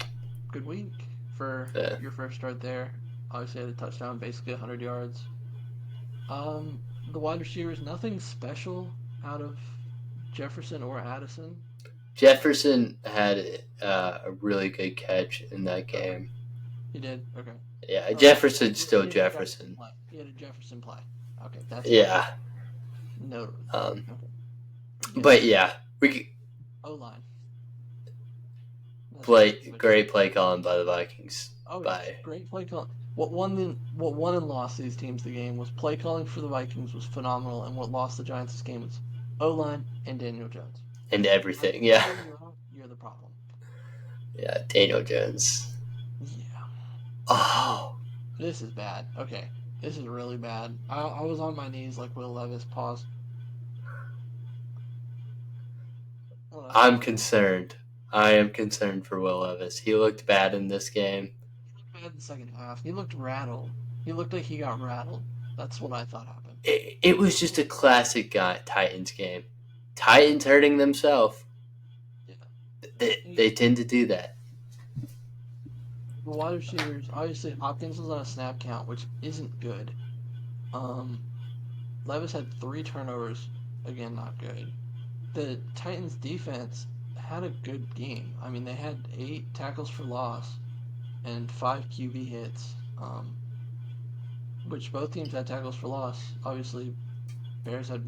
good week for Yeah. your first start there. Obviously had a touchdown, basically 100 yards. The wide receivers, nothing special out of Jefferson or Addison. Jefferson had a really good catch in that Okay, game. he did. Okay. Yeah, So Jefferson's still he had a Jefferson Jefferson. play. He had a Jefferson play. Okay, that's fine. Yeah. Noted. Um, Okay. Yes, but sir. yeah, we O line. That's right. play Which, great play calling by the Vikings. oh yeah, By great play call. What won and lost these teams the game was play calling for the Vikings was phenomenal, and what lost the Giants this game was O line and Daniel Jones. and Either everything. one Yeah, of them are out, you're the problem. yeah. Daniel Jones. Yeah. Oh, Oh, this is bad. Okay, this is really bad. I was on my knees like Will Levis. Pause. Oh, that's I'm horrible. concerned. I am concerned for Will Levis. He looked bad in this game. He looked bad in the second half. He looked rattled. He looked like he got rattled. That's what I thought happened. It was just a classic Titans game. Titans hurting themselves. Yeah. They tend to do that. The wide receivers, obviously Hopkins was on a snap count, which isn't good. Um, Levis had 3 turnovers, again not good. The Titans defense had a good game. I mean, they had 8 tackles for loss and 5 QB hits. Which both teams had tackles for loss. Obviously, Bears had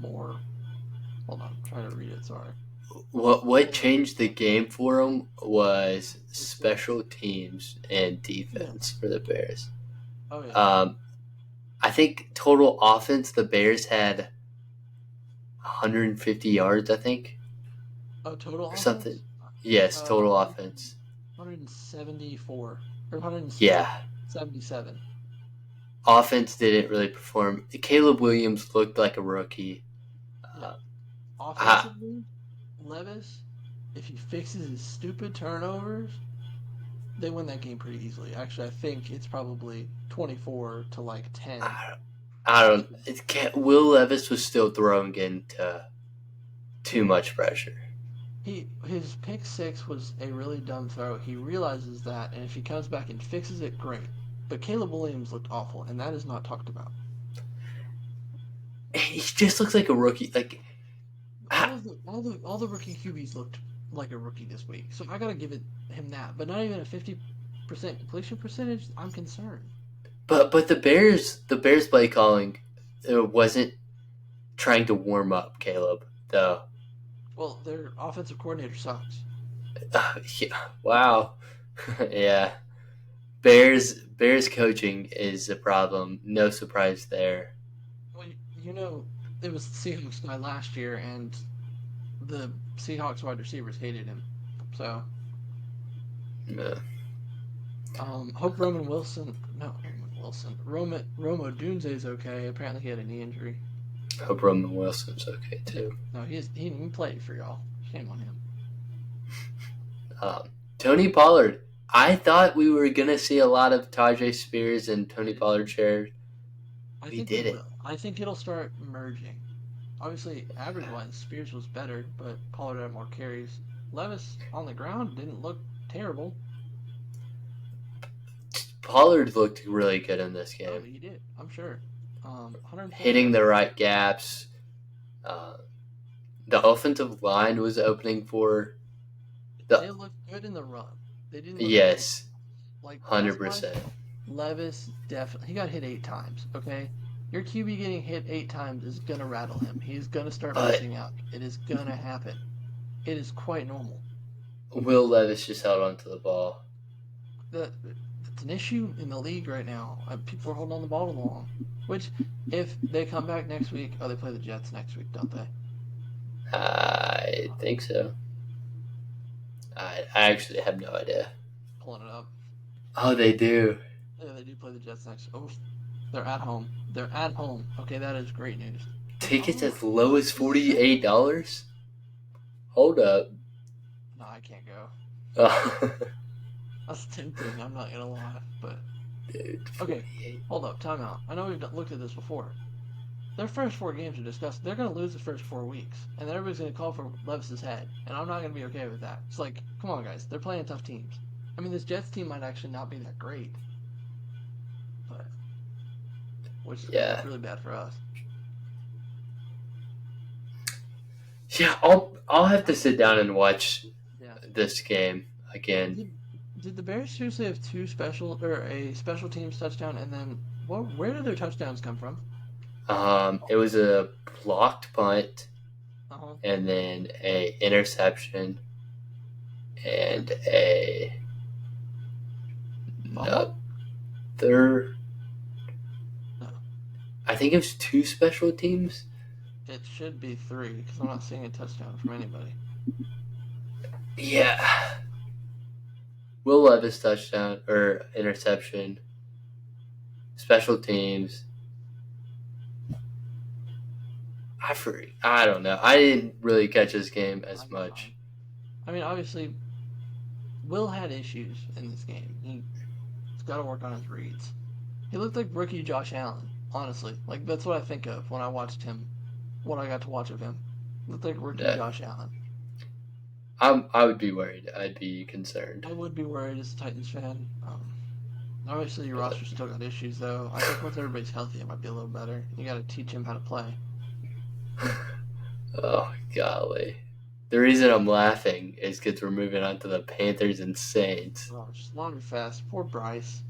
more. Hold on, I'm trying to read it. Sorry. What Hold on. changed the game for them was The six. special teams and Yeah. defense for the Bears. Oh yeah. Um, I think total offense, the Bears had 150 yards. I think Oh, total or something. offense. Yes, total 100, offense. 174 or Yeah, 177. offense didn't really perform. Caleb Williams looked like a rookie. Yeah. Uh, I, Offensively, Levis, if he fixes his stupid turnovers, they win that game pretty easily. Actually, I think it's probably 24 to like 10. I, I don't. It can't, Will Levis was still throwing into too much pressure. His pick six was a really dumb throw. He realizes that, and if he comes back and fixes it, great. But Caleb Williams looked awful, and that is not talked about. He just looks like a rookie. Like All the rookie QBs looked like a rookie this week, so I gotta give him that. But not even a 50% completion percentage. I'm concerned. But the Bears play calling wasn't trying to warm up Caleb though. Well, their offensive coordinator sucks. Yeah, wow, yeah. Bears coaching is a problem. No surprise there. Well, it was the Seahawks guy last year, and the Seahawks wide receivers hated him. So, Yeah. hope Roman Wilson, no, Roman Wilson, Romo Dunze's okay. Apparently, he had a knee injury. Hope Roman Wilson's okay Yeah, too. no, he played for y'all. Shame on him. Tony Pollard. I thought we were gonna see a lot of Tajay Spears and We Tony didn't. Pollard shares. I We think we did it. will. I think it'll start merging. Obviously, average-wise, Spears was better, but Pollard had more carries. Levis on the ground didn't look terrible. Pollard looked really good in this Oh, game, he did. I'm sure. 140 hitting yards. the right gaps. Uh, the offensive line was opening for They the looked good in the run. They didn't look good in the yes, like pass wise. 100%. Levis definitely he got hit 8 times. Okay, your QB getting hit 8 times is gonna rattle him. He's gonna start But missing out. It is gonna happen. It is quite normal. Will Levis just held onto the ball. That it's an issue in the league right now. People are holding on the ball too long. Which, if they come back next week, oh, they play the Jets next week, don't they? I think so. I actually have no idea. Pulling it up. Oh, they do. Yeah, they do play the Jets next. Oh, they're at home. They're at home. Okay, that is great news. Tickets Oh, as low as this is it. $48. Hold up. No, I can't go. Oh, That's tempting. I'm not gonna lie, but dude, okay. 48. Hold up, time out. I know we've looked at this before. Their first 4 games are discussed. They're gonna lose the first 4 weeks, and then everybody's gonna call for Levis's head, and I'm not gonna be okay with that. It's like, come on, guys. They're playing tough teams. I mean, this Jets team might actually not be that great, but which is gonna look Yeah, really bad for us. yeah. I'll have to sit down and watch Yeah. this game again. Did, did the Bears seriously have two special or a special teams touchdown, and then where did their touchdowns come from? It was a blocked punt Uh huh. and then a interception Okay. and a Fumble? third. No. I think it was two special teams. It should be three because I'm not seeing a touchdown from anybody. Yeah, Will Levis touchdown or interception, special teams. I don't know. I didn't really catch this game as I'm fine. much. I mean, obviously, Will had issues in this game. He's got to work on his reads. He looked like rookie Josh Allen, honestly. Like, that's what I think of when I watched him, what I got to watch of him. Looked like rookie Yeah, Josh Allen. I would be worried. I'd be concerned. I would be worried as a Titans fan. Obviously, your roster still got issues, though. I think once everybody's healthy, it might be a little better. You got to teach him how to play. Oh golly. The reason I'm laughing is because we're moving on to the Panthers and Saints. Oh, just laundry fast. Poor Bryce.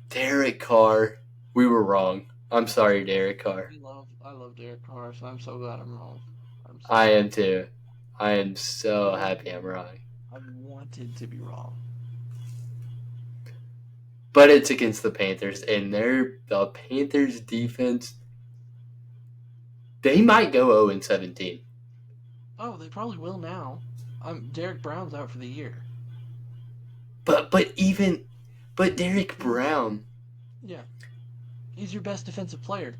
Derek Carr. We were wrong. I'm sorry, Derek Carr. I love Derek Carr, so I'm so glad I'm wrong. I'm so I glad. am too. I am I so wanted happy to be I'm wrong. wrong. I wanted to be wrong. But it's against the Panthers, and the Panthers defense. They might go 0-17. Oh, they probably will now. Derek Brown's out for the year. But Derek He's Brown. yeah. He's your best defensive player.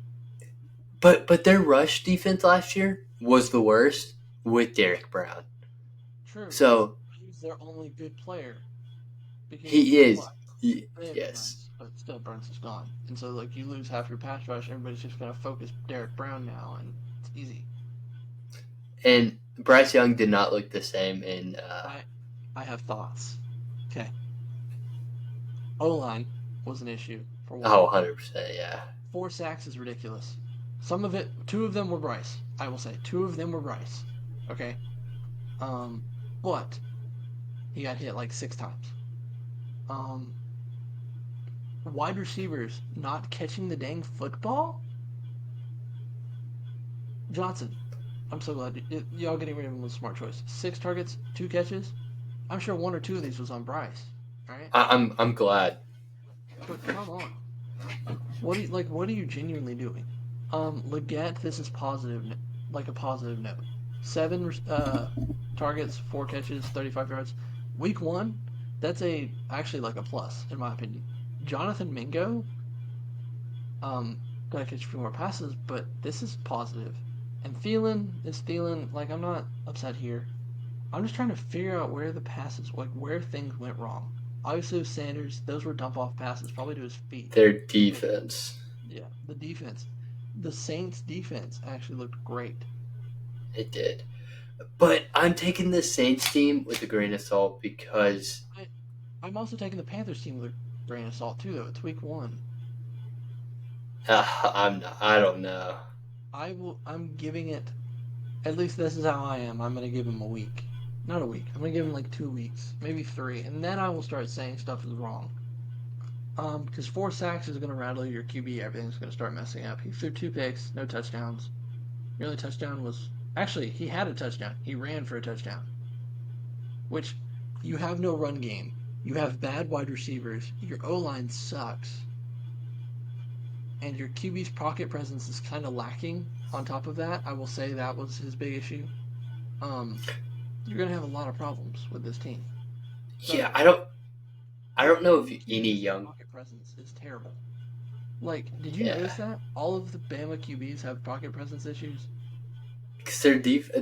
But their rush defense last year was the worst with Derek Brown. True. So He's their only good player because he is. what? He, They have yes. Burns, but still Burns is gone, and so like you lose half your pass rush. Everybody's just gonna focus Derek Brown now, and it's easy. And Bryce Young did not look the same in. I have thoughts. Okay. O line was an issue for Oh, one. 100%. Yeah. 4 sacks is ridiculous. Two of them were Bryce. I will say, two of them were Bryce. Okay. Um, but he got hit like 6 times. Um, wide receivers not catching the dang football. Johnson, I'm so glad y'all getting rid of him was a smart choice. 6 targets, 2 catches. I'm sure one or two of these was on Bryce. All right, I'm glad. but come on. What are you genuinely doing? Leggett, this is positive, like a positive note. 7 targets, 4 catches, 35 yards. Week one, that's actually like a plus in my opinion. Jonathan Mingo, gotta catch a few more passes, but this is positive. And Thielen. Like I'm not upset here. I'm just trying to figure out where the passes, like where things went wrong. Obviously with Sanders, those were dump off passes, probably to his feet. Their But defense. yeah, the defense. the Saints defense actually looked great. It did. But I'm taking the Saints team with a grain of salt because I, I'm also taking the Panthers team with a grain of salt too, though. It's week one. I'm not, I don't know. I'm giving it. At least this is how I am. I'm gonna give him a week. Not a week. I'm gonna give him like 2 weeks, maybe three, and then I will start saying stuff is wrong. Because 4 sacks is gonna rattle your QB. Everything's gonna start messing up. He threw 2 picks, no touchdowns. Your only touchdown was actually he had a touchdown. He ran for a touchdown, which you have no run game. You have bad wide receivers. Your O line sucks, and your QB's pocket presence is kind of lacking. On top of that, I will say that was his big issue. Um, you're gonna have a lot of problems with this team. Yeah, So I don't know if every any QB's young. pocket presence is terrible. Like, did you Yeah, notice that all of the Bama QBs have pocket presence issues? because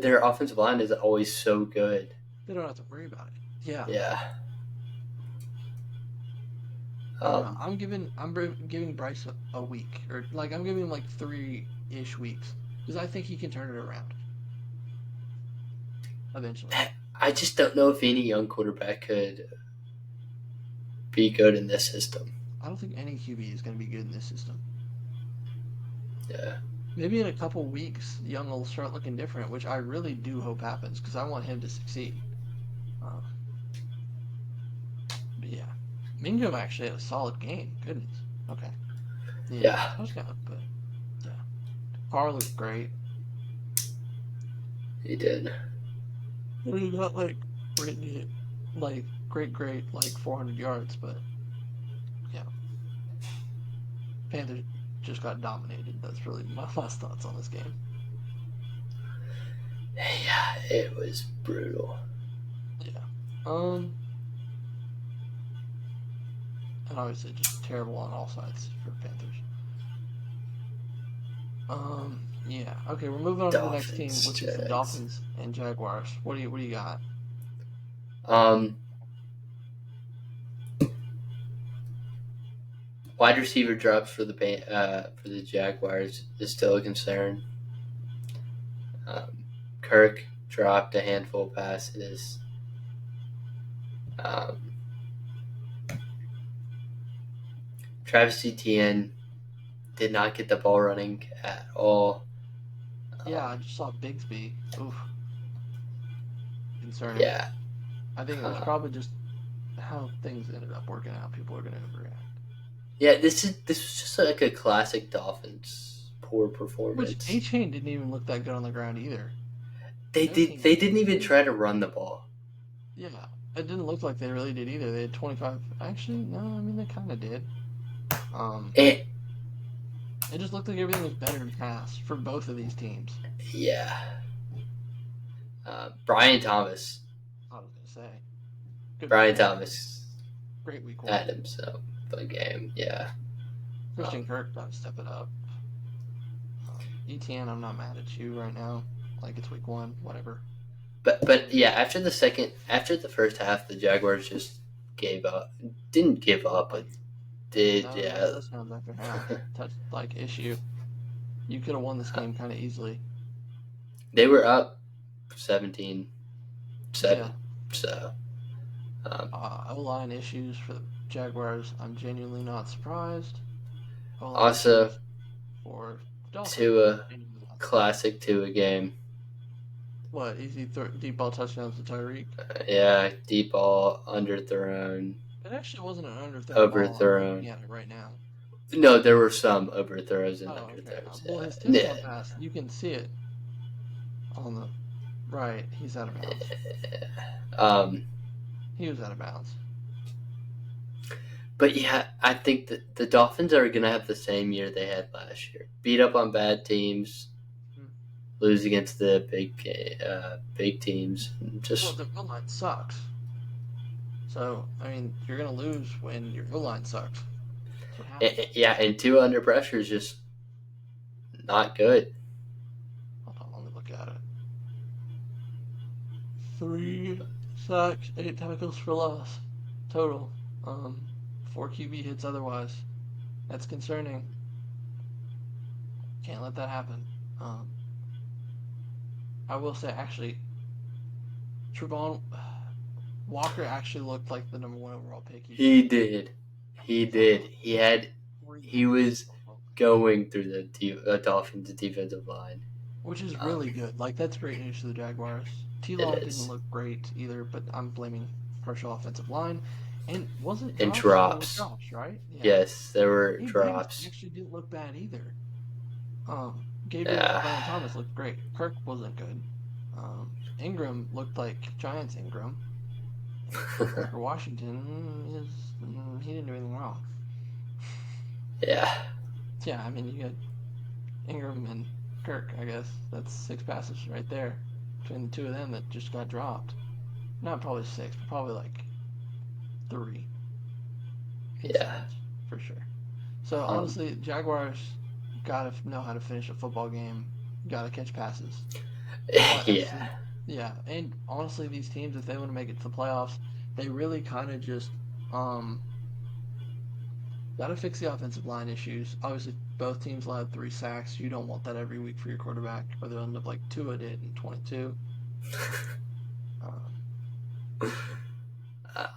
their offensive line is always so good. They don't have to worry about it. Yeah, Yeah. I don't know. Um. Giving Bryce a week, or like I'm giving him like 3-ish weeks because I think he can turn it around eventually. I just don't know if any young quarterback could be good in this system. I don't think any QB is going to be good in this system. Yeah. Maybe in a couple weeks, Young will start looking different, which I really do hope happens because I want him to succeed. Uh, but yeah, Mingo actually had a solid game. Goodness. Okay. He didn't have a Yeah. touchdown, but yeah. Carr looked great. He did. I mean, not like great, like 400 yards, but yeah, Panthers just got dominated. That's really my last thoughts on this game. Yeah, it was brutal. Yeah. Um, and obviously just terrible on all sides for Panthers. Yeah. Okay, we're moving on to the next team, Dolphins, which is the Jags. Dolphins and Jaguars. What do you got? Um, Wide receiver drops for the Jaguars is still a concern. Um, Kirk dropped a handful of passes. Um, Travis Etienne did not get the ball running at all. Yeah, I just saw Bigsby. Oof, concerning. Yeah, I think it was uh, probably just how things ended up working out. People are going to overreact. yeah. This was just like a classic Dolphins poor Which performance. A Chain didn't even look that good on the ground either. They Their did. team They looked didn't even good. try to run the ball. Yeah, it didn't look like they really did either. They had 25. Actually, no, I mean they kind of did. Um, And it just looked like everything was better in pass for both of these teams. yeah, Brian Thomas. I was gonna say, good week Brian one, Thomas great week one. had himself a game. Yeah. Christian Um, Kirk got to step it up. ETN, I'm not mad at you right now. Like it's week one, whatever. but yeah, after the first half, the Jaguars just gave up. Didn't give Looked up, but like did no, they had yeah. touchdowns after half. Touch like issue. You could have won this game kind of easily. They were up 17-7. Yeah. So um, O line issues for the Jaguars. I'm genuinely not surprised. O line also issues for the Dolphins. to a Genuinely not surprised. classic to a game. What easy deep ball touchdowns to Tyreek? Yeah, deep ball underthrown, It actually wasn't an underthrown ball. I'm looking overthrown. at it right now. No, there were some overthrows and Oh, okay. underthrows. Well, his touchdown Yeah. pass, you can see it on the right. He's out of bounds. Um, He was out of bounds. but yeah, I think that the Dolphins are going to have the same year they had last year. Beat up on bad teams, Hmm. lose against the big teams. Well, Just the O line sucks. So, I mean, you're going to lose when your O line sucks. That's what happens. yeah, and two under pressure is just not good. Hold on, let me look at it. 3 sacks, 8 tackles for loss total. Um, 4 QB hits otherwise. That's concerning. Can't let that happen. Um, I will say, actually, Trevon Walker actually looked like the number one overall pick he should He have been. did. He He threw did. for He 300 was football, going through the Dolphins defensive line. which is Um, really good. Like that's great news for the Jaguars. T. it Law didn't is. look great either, but I'm blaming partial offensive line. And was it And Josh? It was drops. Josh, right? Yeah. Yes, there were Gabe Davis drops. actually didn't look bad either. Gabe Davis and Yeah. Brian Thomas looked great. Kirk wasn't good. Ingram looked like Giants Ingram. Parker Washington he didn't do anything wrong. Yeah. Yeah, I mean you got Ingram and Kirk. I guess that's 6 passes right there between the two of them that just got dropped. Not probably 6, but probably like 3 Yeah. incidents for sure. So Um, honestly, Jaguars gotta know how to finish a football game. Gotta catch passes. But at the yeah. same, yeah, and honestly, these teams, if they want to make it to the playoffs, they really kind of just um got to fix the offensive line issues. Obviously, both teams allowed 3 sacks. You don't want that every week for your quarterback, or they'll end up like Tua did in 22. Um,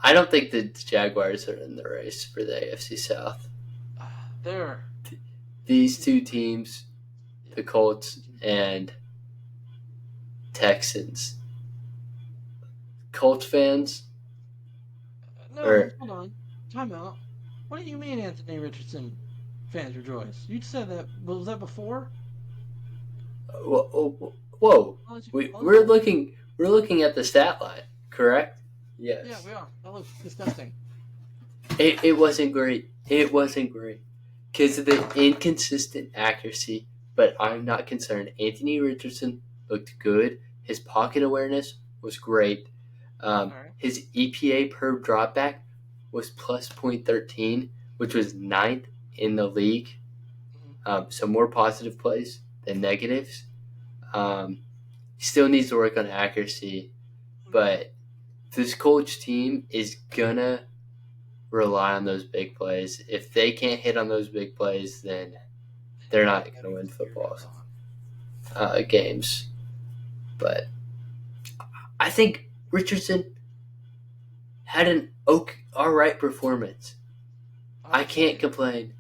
I don't think the Jaguars are in the race for the AFC South. they're These two teams, yeah, the Colts two teams are good. and Texans. Colts fans, No, or hold on, time out. What do you mean, Anthony Richardson fans rejoice? You said that. Was that before? whoa, I'll let you we're finish. looking at the stat line, correct? Yeah, Yes. we are. That looks disgusting. It wasn't great. It wasn't great because of the inconsistent accuracy. But I'm not concerned. Anthony Richardson looked good. His pocket awareness was great. All right. His EPA per dropback was plus .13, which was ninth in the league. Mhm. So more positive plays than negatives. Um, he still needs to work on accuracy, but this coach team is gonna rely on those big plays. If they can't hit on those big plays, then They they're need to not get going to better win as the year football goes on. games. But I think Richardson had an all right performance. I I will can't say complain.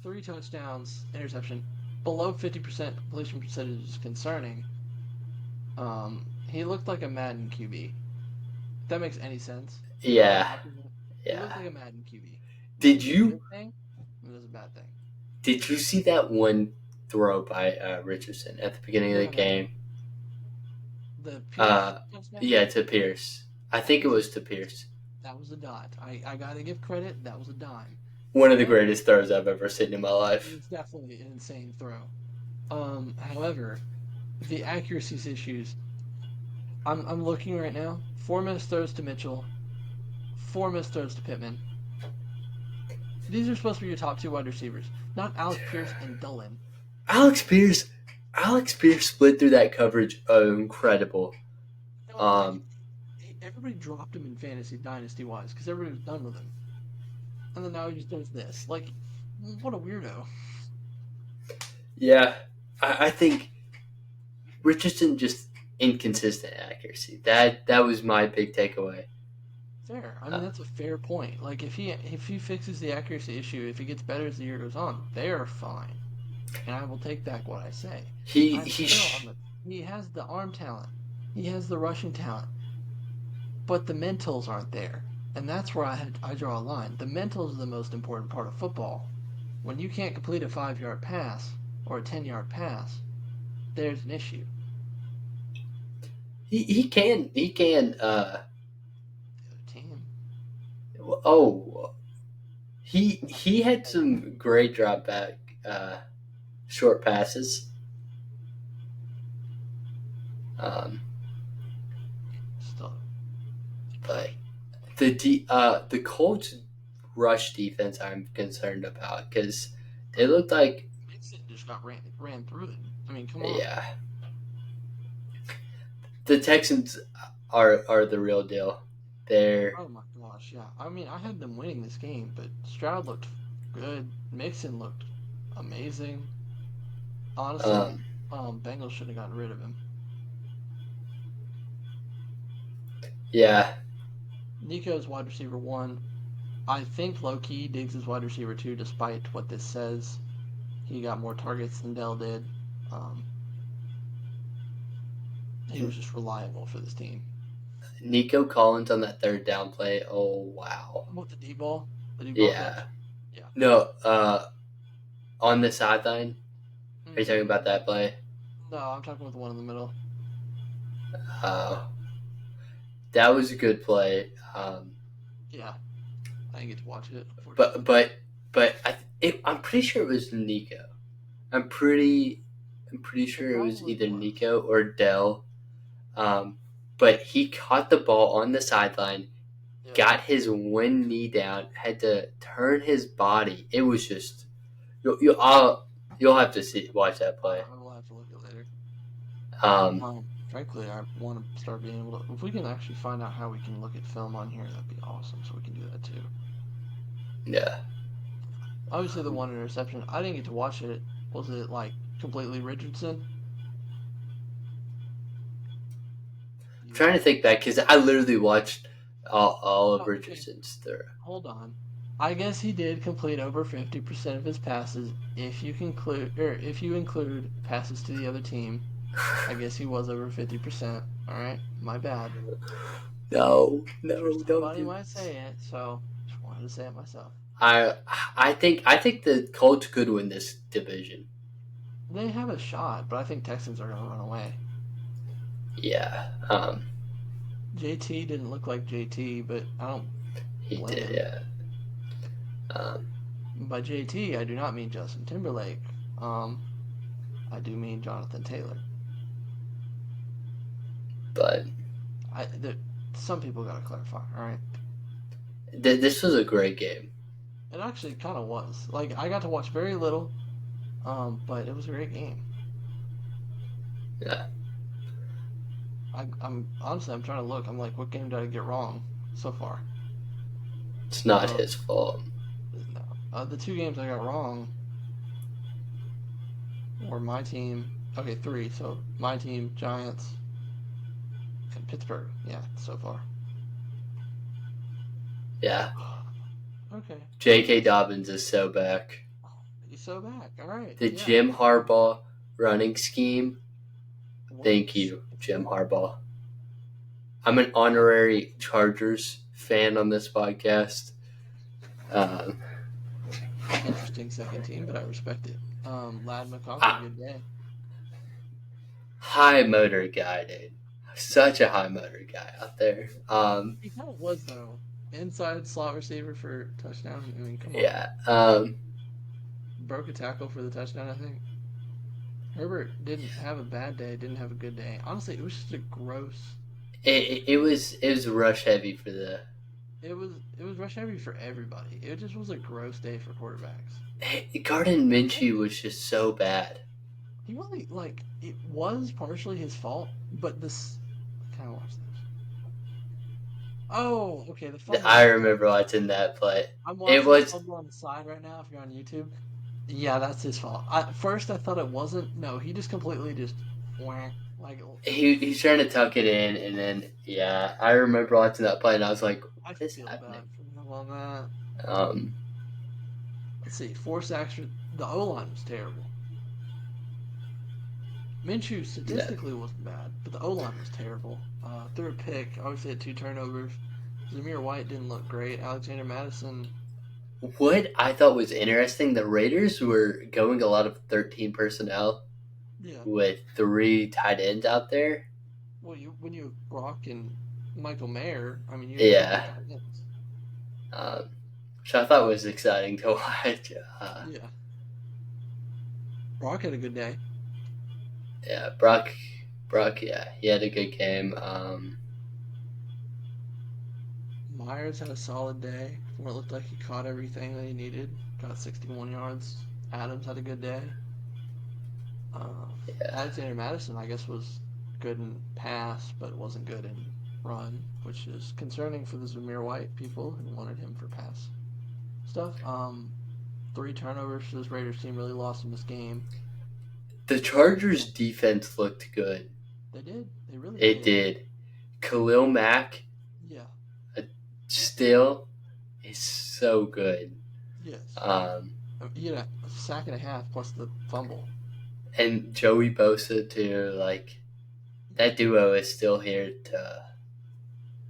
3 touchdowns, interception, below 50% completion percentage is concerning. He looked like a Madden QB. If that makes any sense. You know what I'm Yeah, talking about? He looked yeah. like a Madden QB, which Did is a you good thing, and it's a bad thing. see that one throw by Richardson at the beginning of the No. game? The Pierce Uh, touchdown? yeah, to Pierce. I That think it was a was to Pierce. that was a dot. I gotta give credit. That was a dime. One of the However, greatest throws I've ever seen in my life. it's definitely an insane throw. However, the accuracies issues. I'm looking right now. 4 missed throws to Mitchell. 4 missed throws to Pittman. These are supposed to be your top 2 wide receivers, not Alec Pierce and Dillon. Alex Pierce, Alex Pierce split through that coverage. Incredible. No, like Um, everybody dropped him in fantasy dynasty wise because everybody was done with him, and then now he just does this. Like, what a weirdo. yeah, I think Richardson just inconsistent accuracy. That was my big takeaway. Fair. I mean, Uh, that's a fair point. Like, if he fixes the accuracy issue, if he gets better as the year goes on, they are fine, and I will take back what I say. he I'm he still on the. He has the arm talent. He has the rushing talent. But the mentals aren't there. And that's where I draw a line. The mentals are the most important part of football. When you can't complete a 5 yard pass or a 10 yard pass, there's an issue. he can. The other team. Oh, he had some great drop back short passes. Um, Still. but the Colts rush defense I'm concerned about because it looked like Mixon just got ran through it. I mean, come on. yeah the Texans are the real deal. They're Oh my gosh, yeah. I mean, I had them winning this game, but Stroud looked good. Mixon looked amazing. Honestly, Um, Bengals should have gotten rid of him. yeah, Nico's wide receiver one. I think low key Diggs is wide receiver two, despite what this says. He got more targets than Dell did. Um, he was just reliable for this team. Nico Collins on that third down play. Oh wow. What the deep ball catch? Yeah. Yeah. No. On the sideline. Are you talking about Mm, that play? no, I'm talking about the one in the middle. Uh, that was a good play. Yeah, I didn't get to watch it, But unfortunately. but but I'm pretty sure it was Nico. I'm pretty It sure it was probably either was. Nico or Dell. Um, but he caught the ball on the sideline, Yeah, got his one knee down, had to turn his body. It was just you'll have to watch that play. I will have to look at it later. Um, Frankly, I want to start being able to. If we can actually find out how we can look at film on here, that'd be awesome. So we can do that too. yeah, Obviously, the one interception, I didn't get to watch it. Was it like completely Richardson? I'm You, trying to think back because I literally watched all of oh, okay. Richardson's throw. Hold on. I guess he did complete over 50% of his passes if you conclude or if you include passes to the other team. I guess he was over 50%. All right, my bad. No, I'm sure no, don't somebody do might this. say it, so just wanted to say it myself. I I think the Colts could win this division. They have a shot, but I think Texans are going to run away. Yeah, JT didn't look like JT, but I don't he blame did. him. Yeah, um, By JT, I do not mean Justin Timberlake. Um, I do mean Jonathan Taylor. but I there, some people got to clarify. All right, this was a great game. it actually kind of was. Like I got to watch very little, but it was a great game. Yeah, I'm honestly I'm trying to look. I'm like, what game did I get wrong so far? it's not Um, his fault. no. The two games I got wrong were my team. Okay, three. So my team, Giants, and Pittsburgh. Yeah, so far. Yeah, Okay. J.K. Dobbins is so back. He's so back. All right. The Yeah. Jim Harbaugh running scheme. Thank Works. you, It's Jim good. Harbaugh. I'm an honorary Chargers fan on this podcast. Um, Interesting second team, but I respect it. Lad McConkey, I, good day. high motor guy, dude. Such a high motor guy out there. He kind of was though. Inside slot receiver for touchdown. I mean, come on. Yeah. Broke a tackle for the touchdown. I think Herbert didn't have a bad day. Didn't have a good day. Honestly, it was just a gross. It was rush heavy for the. It was rush heavy for everybody. It just was a gross day for quarterbacks. Garden And Minshew was just so bad. he really like it was partially his fault, but this. Can I watch this? Oh, okay. The fumble I on remember watching that play. I'm It watching the was fumble on the side right now. If you're on YouTube, yeah, that's his fault. At first, I thought it wasn't. No, he just completely just whack like. he's trying to tuck it in, and then yeah, I remember watching that play, and I was like, I "What is feel happening?" bad for him on that. Um, Let's see. Four sacks. The O line was terrible. Minshew yeah. statistically wasn't bad, but the O line was terrible. Threw a pick. Obviously, had two turnovers. Zamir White didn't look great. Alexander Madison. What I thought was interesting, the Raiders were going a lot of 13 personnel Yeah. with three tight ends out there. Well, when you have Brock and Michael Mayer, I mean, you have plenty of Yeah, tight ends. um, which I thought was exciting to watch. Yeah. Brock had a good day. Yeah, Brock, yeah, he had a good game. Myers had a solid day where it looked like he caught everything that he needed. Got 61 yards. Adams had a good day. Uh, Yeah, Alexander Madison, I guess, was good in pass, but wasn't good in run, which is concerning for the Zamir White people who wanted him for pass stuff. Three turnovers for this Raiders team really lost him this game. The Chargers' defense looked good. They did. They really It did. did. Khalil Mack Yeah. still is so good. Yes. Um, You had a sack and a half plus the fumble. and Joey Bosa too. Like that duo is still here to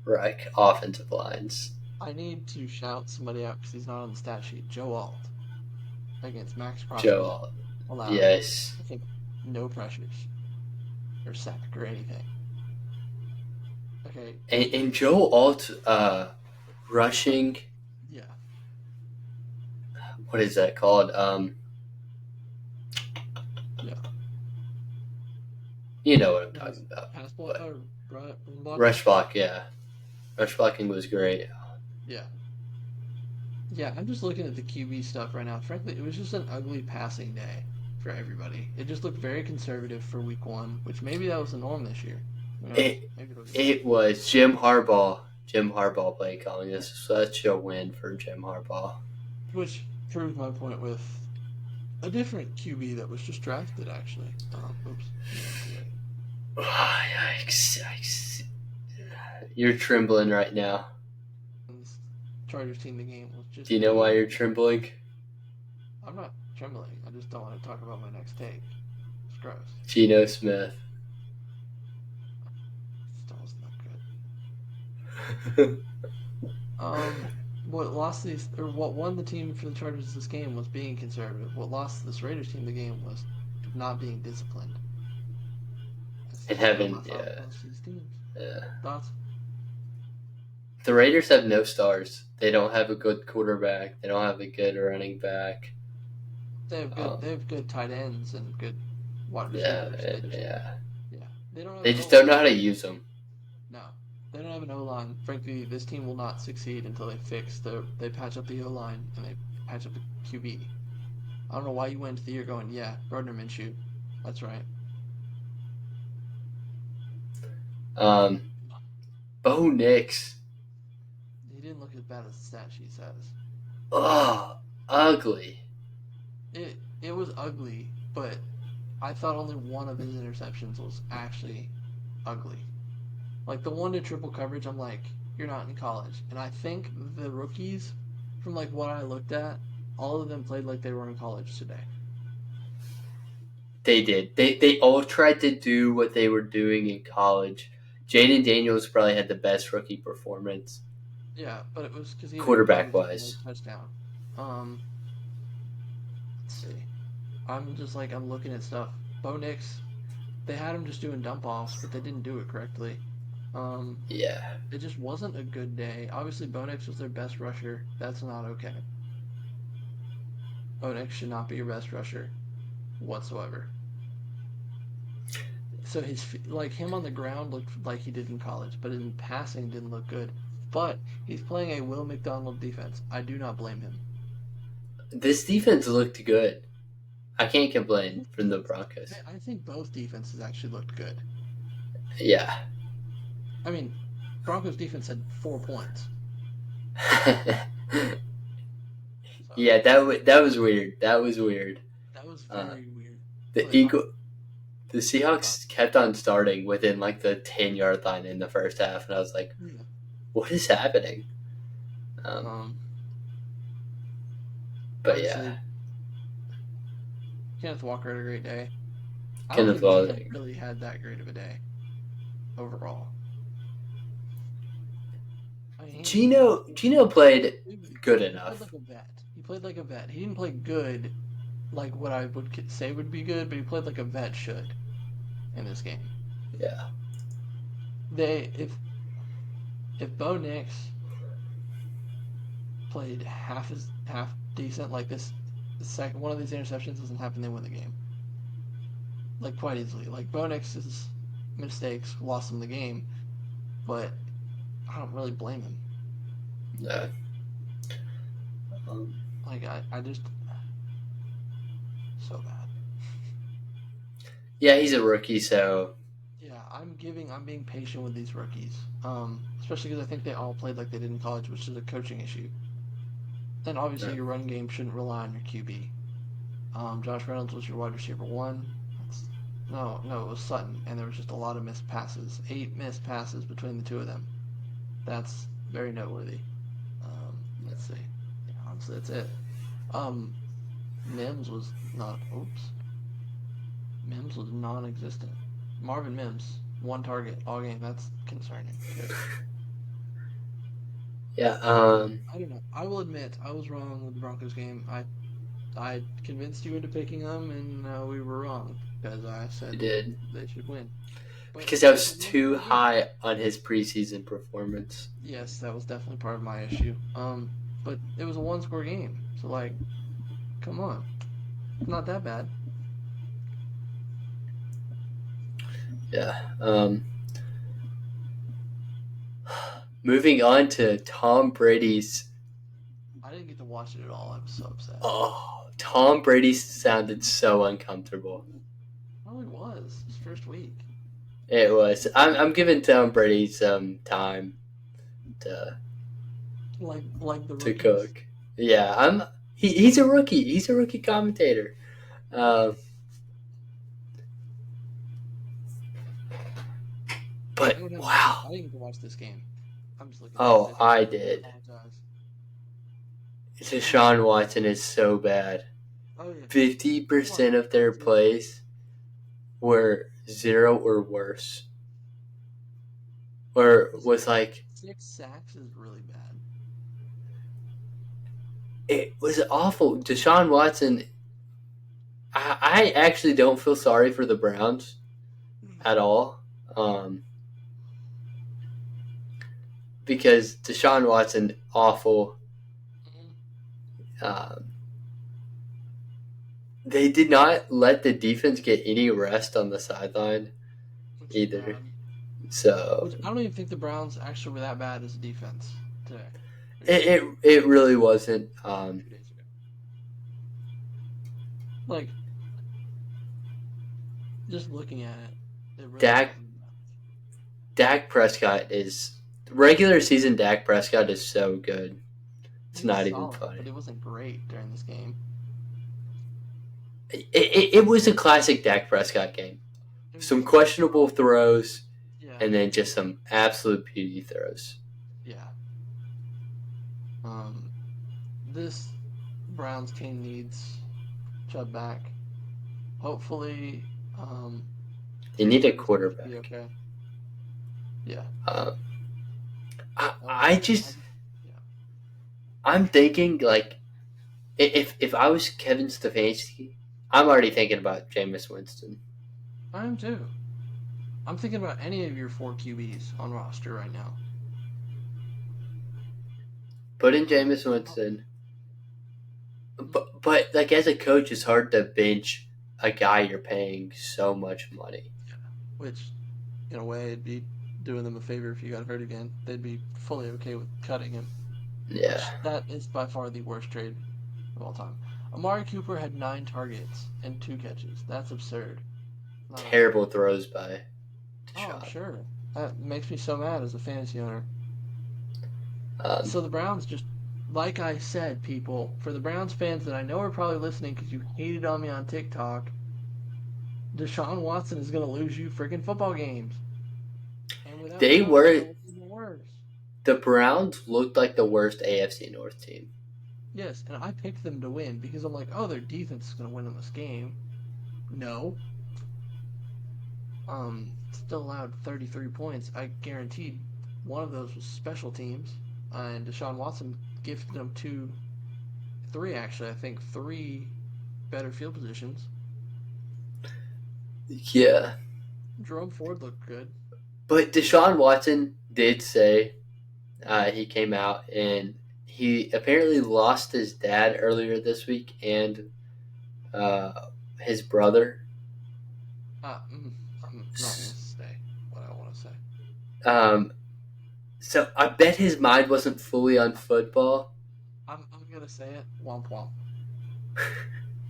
wreck offensive lines. I need to shout somebody out because he's not on the stat sheet. Joe Alt against Max Crosby Joe, allowed, yes, I think, no pressures or sack or anything. Okay. and Joe Alt rushing. Yeah. What is that called? Yeah. You know what I'm Pass, talking about. pass block But or run blocking. rush block, yeah, rush blocking was great. Yeah. Yeah. I'm just looking at the QB stuff right now. Frankly, it was just an ugly passing day for everybody. It just looked very conservative for week 1, which maybe that was the norm this year. Who knows? It Maybe it'll get better. it was Jim Harbaugh. Jim Harbaugh play calling. This is such a win for Jim Harbaugh. Which proved my point with a different QB that was just drafted, actually. Oops. Yeah, too late. Yikes, yikes. You're trembling right now. And this Chargers team, the game was Do just you know why too. you're trembling? I'm not trembling. I just don't want to talk about my next take. It's gross. Geno Smith. Still was not good. What lost these or what won the team for the Chargers this game was being conservative. What lost this Raiders team the game was not being disciplined. That's And just kind of my having, thought yeah, about these teams. yeah. Thoughts? The Raiders have no stars. They don't have a good quarterback. They don't have a good running back. They have good. Um, They have good tight ends and good wide yeah, receivers. They just yeah. yeah. They don't have They an O just don't know line. how to use them. No, they don't have an O line. Frankly, this team will not succeed until they patch up the O line and they patch up the QB. I don't know why you went into the year going, yeah, Gardner Minshew. That's right. Um, Bo Nix. He didn't look as bad as the stat sheet says. Oh, ugly. It was ugly, but I thought only one of his interceptions was actually ugly. Like the one to triple coverage, I'm like, you're not in college. And I think the rookies, from like what I looked at, all of them played like they were in college today. They did. They all tried to do what they were doing in college. Jaden Daniels probably had the best rookie performance, Yeah, but it was because he had a quarterback garbage time late wise. touchdown. Um, let's see. I'm just like I'm looking at stuff. Bo Nix, they had him just doing dump offs, but they didn't do it correctly. Um, Yeah. it just wasn't a good day. Obviously, Bo Nix was their best rusher. That's not okay. Bo Nix should not be your best rusher whatsoever. So like him on the ground looked like he did in college, but in passing didn't look good. But he's playing a Will McDonald defense. I do not blame him. This defense looked good. I can't complain Both from the defenses. Broncos. I think both defenses actually looked good. Yeah. I mean, Broncos defense had 4 points. So Yeah, that was weird. That was weird. that was Uh, very weird. the But the Seahawks kept on starting within like the 10-yard line in the first half, and I was like, yeah. "What is happening?" Um, Um, but yeah, obviously, Kenneth Walker had a great day. I don't Kenneth think Geno Walker. really had that great of a day overall. I mean, Gino played good he played enough. like a vet. He played like a vet. He didn't play good like what I would say would be good, but he played like a vet should in this game. Yeah, They if Bo Nix played half decent like this, the second one of these interceptions doesn't happen, they win the game like quite easily. Like Bo Nix's mistakes lost him the game, but I don't really blame him. no. Um, Like I just so bad. yeah, he's a rookie, so Yeah, I'm being patient with these rookies. Especially because I think they all played like they did in college, which is a coaching issue. And obviously no. your run game shouldn't rely on your QB. Josh Reynolds was your wide receiver one. No, no, it was Sutton, and there was just a lot of missed passes. 8 missed passes between the two of them. That's very noteworthy. Let's see. Yeah, honestly, that's it. Um, Mims was not. Oops. Mims was non-existent. Marvin Mims, 1 target all game. That's concerning too. Yeah. I don't know. I will admit I was wrong with the Broncos game. I convinced you into picking them, and we were wrong because I I said did they should win. But because I it's a was too one-score game. high on his preseason performance. Yes, that was definitely part of my issue. But it was a one-score game, so like, come on, it's not that bad. Yeah. Moving on to Tom Brady's. I didn't get to watch it at all. I was so upset. Oh, Tom Brady sounded so uncomfortable. Oh, it was his first week. It was. I'm giving Tom Brady some time to Like the to rookies. cook. Yeah, he's a rookie. He's a rookie commentator. Um, I but don't have much. wow. I didn't get to watch this game. I'm just looking at Oh, statistics. I I did. apologize. Um. Deshaun Watson is so bad. Oh yeah. 50% of their 400 yards. plays were zero or worse, or This was like 6 sacks is really bad. it was awful. Deshaun Watson. I actually don't feel sorry for the Browns at all. Um, because Deshaun Watson awful. Mhm. Um, they did not let the defense get any rest on the sideline Which is either. bad. So Which I don't even think the Browns actually were that bad as a defense today or it yesterday, it, it really wasn't. 2 days ago. Like just looking at it, it really Dak wasn't bad. Dak Prescott is regular season. Dak Prescott is so good. It's He was not even solid, but funny. it wasn't great during this game. It was a classic Dak Prescott game. It was Some definitely questionable throws, yeah, and then just some absolute beauty throws. yeah. Um, this Browns team needs Chubb back. Hopefully, They need a Pittsburgh is going to be quarterback. okay. Yeah. Um, I, Um, I I, just yeah. I'm thinking like if I was Kevin Stefanski, I'm already thinking about Jameis Winston. I am too. I'm thinking about any of your 4 QBs on roster right now. Put in Jameis Oh, Winston, but like as a coach, it's hard to bench a guy you're paying so much money. yeah. Which, in a way, it'd be doing them a favor if you got hurt again. They'd be fully okay with cutting him. Yeah, Which that is by far the worst trade of all time. Amari Cooper had 9 targets and 2 catches. That's absurd. Not okay. terrible throws by Oh, Deshaun. sure. That makes me so mad as a fantasy owner. Um, So the Browns just, like I said, people, for the Browns fans that I know are probably listening because you hated on me on TikTok, Deshaun Watson is going to lose you freaking football games. And without they Chubb, it's were going to look even worse. the Browns looked like the worst AFC North team. Yes, and I picked them to win because I'm like, oh, their defense is going to win in this game. No. Still allowed 33 points. I guaranteed one of those was special teams. And Deshaun Watson gifted them three actually. I think three better field positions. Yeah, Jerome Ford looked good. but Deshaun Watson did say he came out and he apparently lost his dad earlier this week and uh, his brother. I'm not gonna say what I want to say. Um, so I bet his mind wasn't fully on football. I'm gonna say it. Womp womp.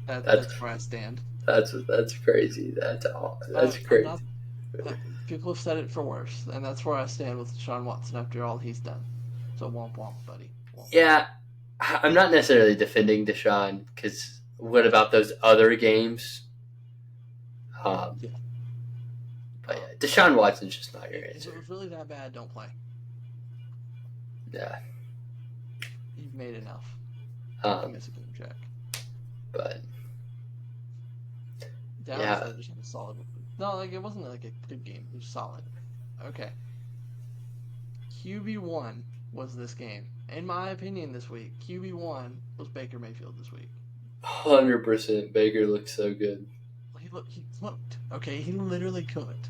That's That's where I stand. that's crazy. That's all. That's I'm crazy. not. People have said it for worse, and that's where I stand with Deshaun Watson after all he's done. So womp womp, buddy. Womp womp. Yeah, I'm not necessarily defending Deshaun because what about those other games? Um, Yeah. But yeah, Deshaun Watson's just not your If it answer. was really that bad, don't play. Yeah. You've made enough. You can Um, miss a game check. but Dallas yeah. though just had a solid. No, like it wasn't like a good game. It was solid. Okay. QB1 was this game. In my opinion, this week, QB1 was Baker Mayfield this week. 100% Baker looks so good. He looked. Okay, he literally cooked.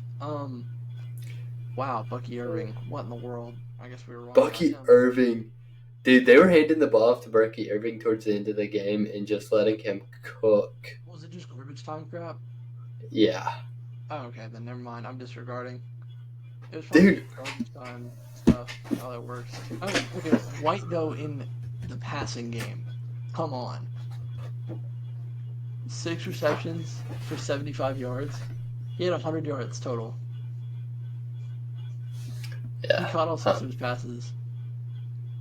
Wow, Bucky Irving. What in the world? I guess we were wrong about Bucky him. Irving. Dude, they were handing the ball off to Bucky Irving towards the end of the game and just letting him cook. Was it just garbage time crap? Yeah. Oh, okay, then never mind. I'm disregarding. It was probably Dude. just garbage time stuff. How that works. Oh, okay. White though in the passing game. Come on. 6 receptions for 75 yards. He had 100 yards total. He Yeah. caught all six of his passes.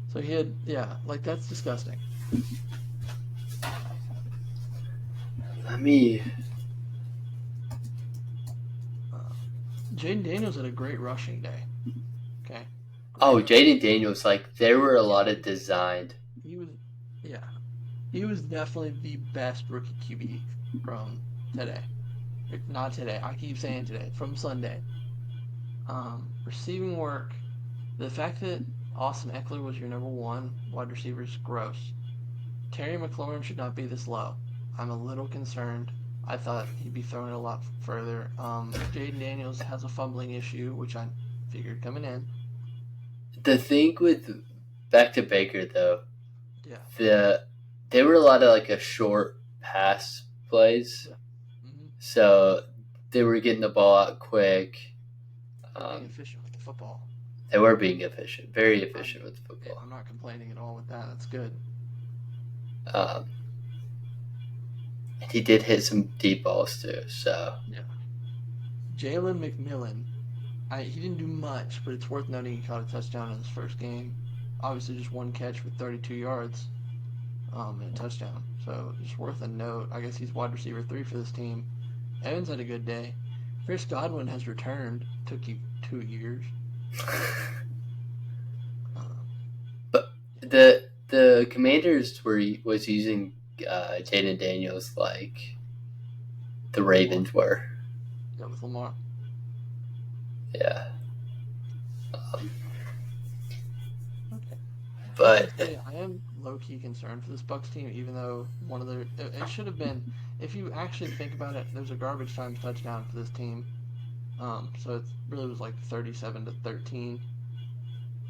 So he had, yeah, like that's disgusting. Let me. Uh, Jaden Daniels had a great rushing day. Okay, Oh, great rushing. Jaden Daniels. Like, there were a He, lot of designed. he was, yeah, he was definitely the best rookie QB from today. Not today. I keep saying today. From Sunday. Receiving work. The fact that Austin Eckler was your number one wide receiver is gross. Terry McLaurin should not be this low. I'm a little concerned. I thought he'd be throwing a lot further. Jaden Daniels has a fumbling issue, which I figured coming in. The thing with. Back to Baker, though. Yeah. The They were a lot of, like, a short pass plays. Yeah. Mm-hmm. So they were getting the ball out quick. They're being efficient with the football. They were being efficient, very I'm, efficient with the yeah, football. I'm not complaining at all with that. That's good. Um, and he did hit some deep balls too. So Yeah. Jalen McMillan. He didn't do much, but it's worth noting he caught a touchdown in his first game. Obviously, just one catch for 32 yards, and a touchdown. So just worth a note. I guess he's wide receiver 3 for this team. Evans had a good day. Chris Godwin has returned. Took you 2 years. Um, but yeah, the Commanders was using Jaden Daniels like the with Lamar. Ravens were. Yeah, with Lamar. Yeah. Um, Okay. I will but say I am low key concerned for this Bucks team, even though one of their it should have been. If you actually think about it, there's a garbage time touchdown for this team. So it really was like 37-13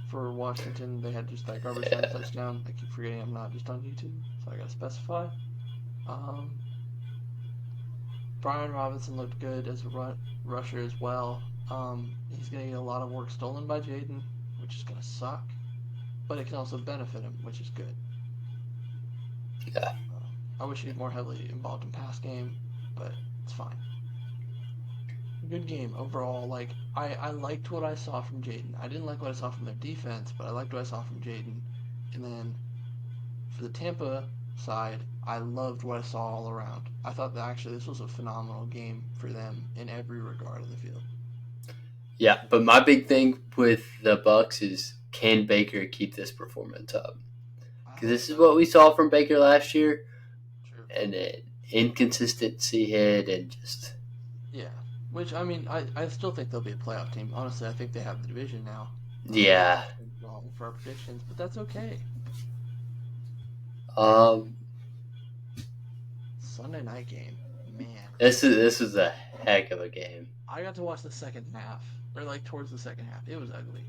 for Washington. They had just that garbage time yeah, touchdown. I keep forgetting I'm not just on YouTube, so I gotta specify. Um, Brian Robinson looked good as a rusher as well. He's gonna get a lot of work stolen by Jaden, which is gonna suck, but it can also benefit him, which is good. yeah, I wish he'd more heavily involved in pass game, but it's fine. Good game overall. Like I liked what I saw from Jaden. I didn't like what I saw from their defense, but I liked what I saw from Jaden. And then for the Tampa side, I loved what I saw all around. I thought that actually this was a phenomenal game for them in every regard of the field. yeah. But my big thing with the Bucks is, can Baker keep this performance up? I Because hope this is so. what we saw from Baker last year, True. and inconsistency hit, and just Yeah. Which I mean, I still think they'll be a playoff team. Honestly, I think they have the division now. yeah. Wrong for our predictions, but that's okay. Um, Sunday night game, man. this was a heck of a game. I got to watch the second half, or like towards the second half. It was ugly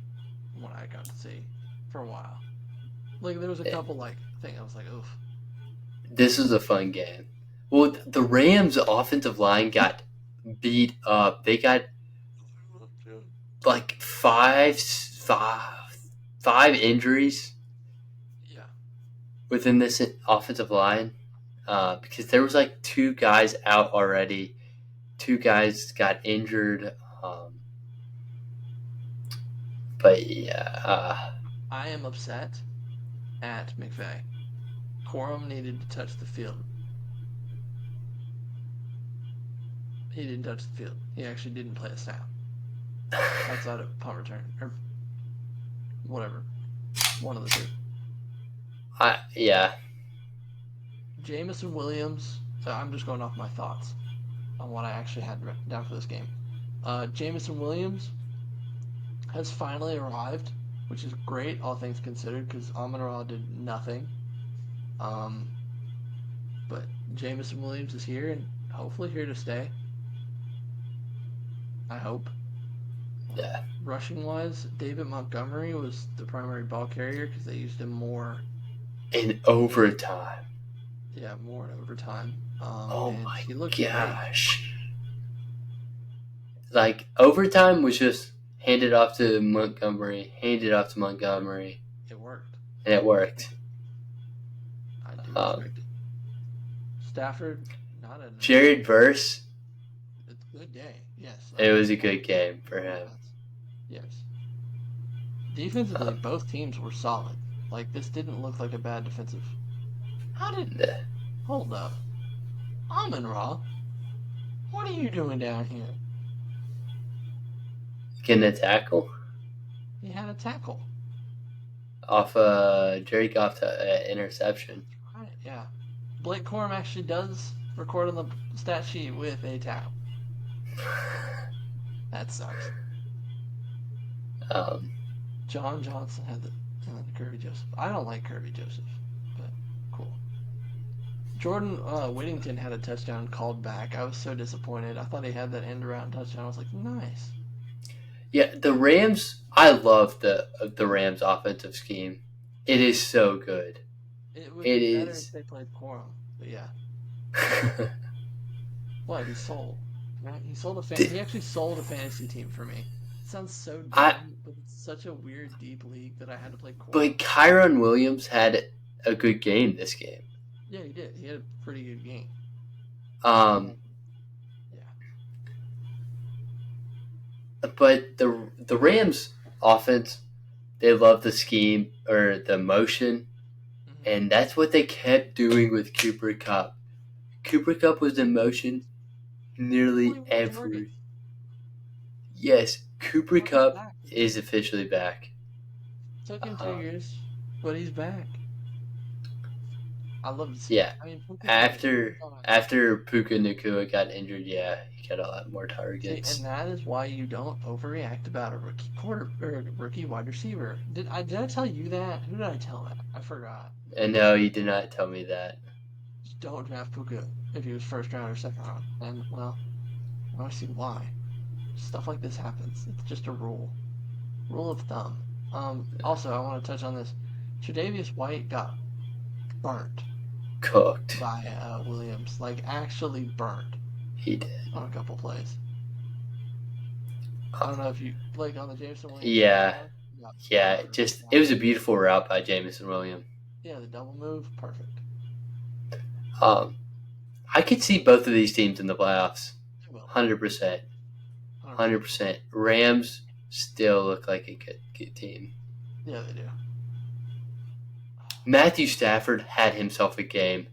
from what I got to see for a while. Like there was a couple like thing I was like, oof. This was a fun game. Well, the Rams' offensive line got beat up. They got like five injuries Yeah, within this offensive line, because there was like two guys out already. Two guys got injured. But yeah, I am upset at McVay. Corum needed to touch the field. He didn't touch the field. He actually didn't play a snap. outside of punt return or whatever, one of the two. Yeah, Jamison Williams. I'm just going off my thoughts on what I actually had written down for this game. Jamison Williams has finally arrived, which is great, all things considered, because Amon-Ra did nothing. Um, but Jamison Williams is here and hopefully here to stay. I hope. yeah. Rushing wise, David Montgomery was the primary ball carrier because they used him more In in overtime. more in overtime. Oh And my he looked great. gosh. Like, overtime was just handed off to Montgomery, It worked. and it worked. I do Um, respect it. Stafford, not an Jared Verse, it's a good day. Yes, it was a good game for him. yes. Defensively, Um, both teams were solid. Like this didn't look like a bad defensive. How did the- hold up? Amon Ra, what are you doing down here? getting a tackle He had a tackle. off Jerry Goff to interception. Right, yeah. Blake Corum actually does record on the stat sheet with a tackle. That sucks. Um, John Johnson had the and then Kirby Joseph. I don't like Kirby Joseph, but cool. Jordan Whittington had a touchdown called back. I was so disappointed. I thought he had that end around touchdown. I was like, nice. yeah, the Rams. I love the Rams offensive scheme. It is so good. It would It be better if is. they played Corum, but yeah. What he sold? Right? He actually sold a fantasy team for me. It sounds so I dumb, but it's such a weird deep league that I had to play Corum. but Kyron Williams had a good game this game. Yeah, he did. He had a pretty good game. Um, Yeah. but the Rams offense, they love the scheme or the motion, Mm-hmm. and that's what they kept doing with Cooper Kupp. Cooper Kupp was in motion Well, he nearly went target. every. Yes, Cooper Well, he's Kupp back. is officially back. Took him 2 Um, years, but he's back. I love to see it. yeah, I mean, Puka's got a after ton. after Puka Nakua got injured, yeah, he got a lot more See, and targets. that is why you don't overreact about a rookie quarter or a rookie wide receiver. Did I tell you that? Who did I tell that? I forgot. And no, you did not tell me that. Just don't draft Puka if he was first round or second round. And well, I see why. Stuff like this happens. It's just a rule of thumb. Also, I want to touch on this. Tre'Davious White got burnt Cooked. by Williams, like actually burnt He did. on a couple plays. I don't know if you like on the Jameson Williams Yeah, touchdown. He got yeah. burned. Just it was a beautiful route by Jamison Williams. Yeah, the double move, perfect. Um, I could see both of these teams in the playoffs. They will. 100%. 100%. 100%. Rams still look like a good team. Yeah, they do. Matthew Stafford had himself a game.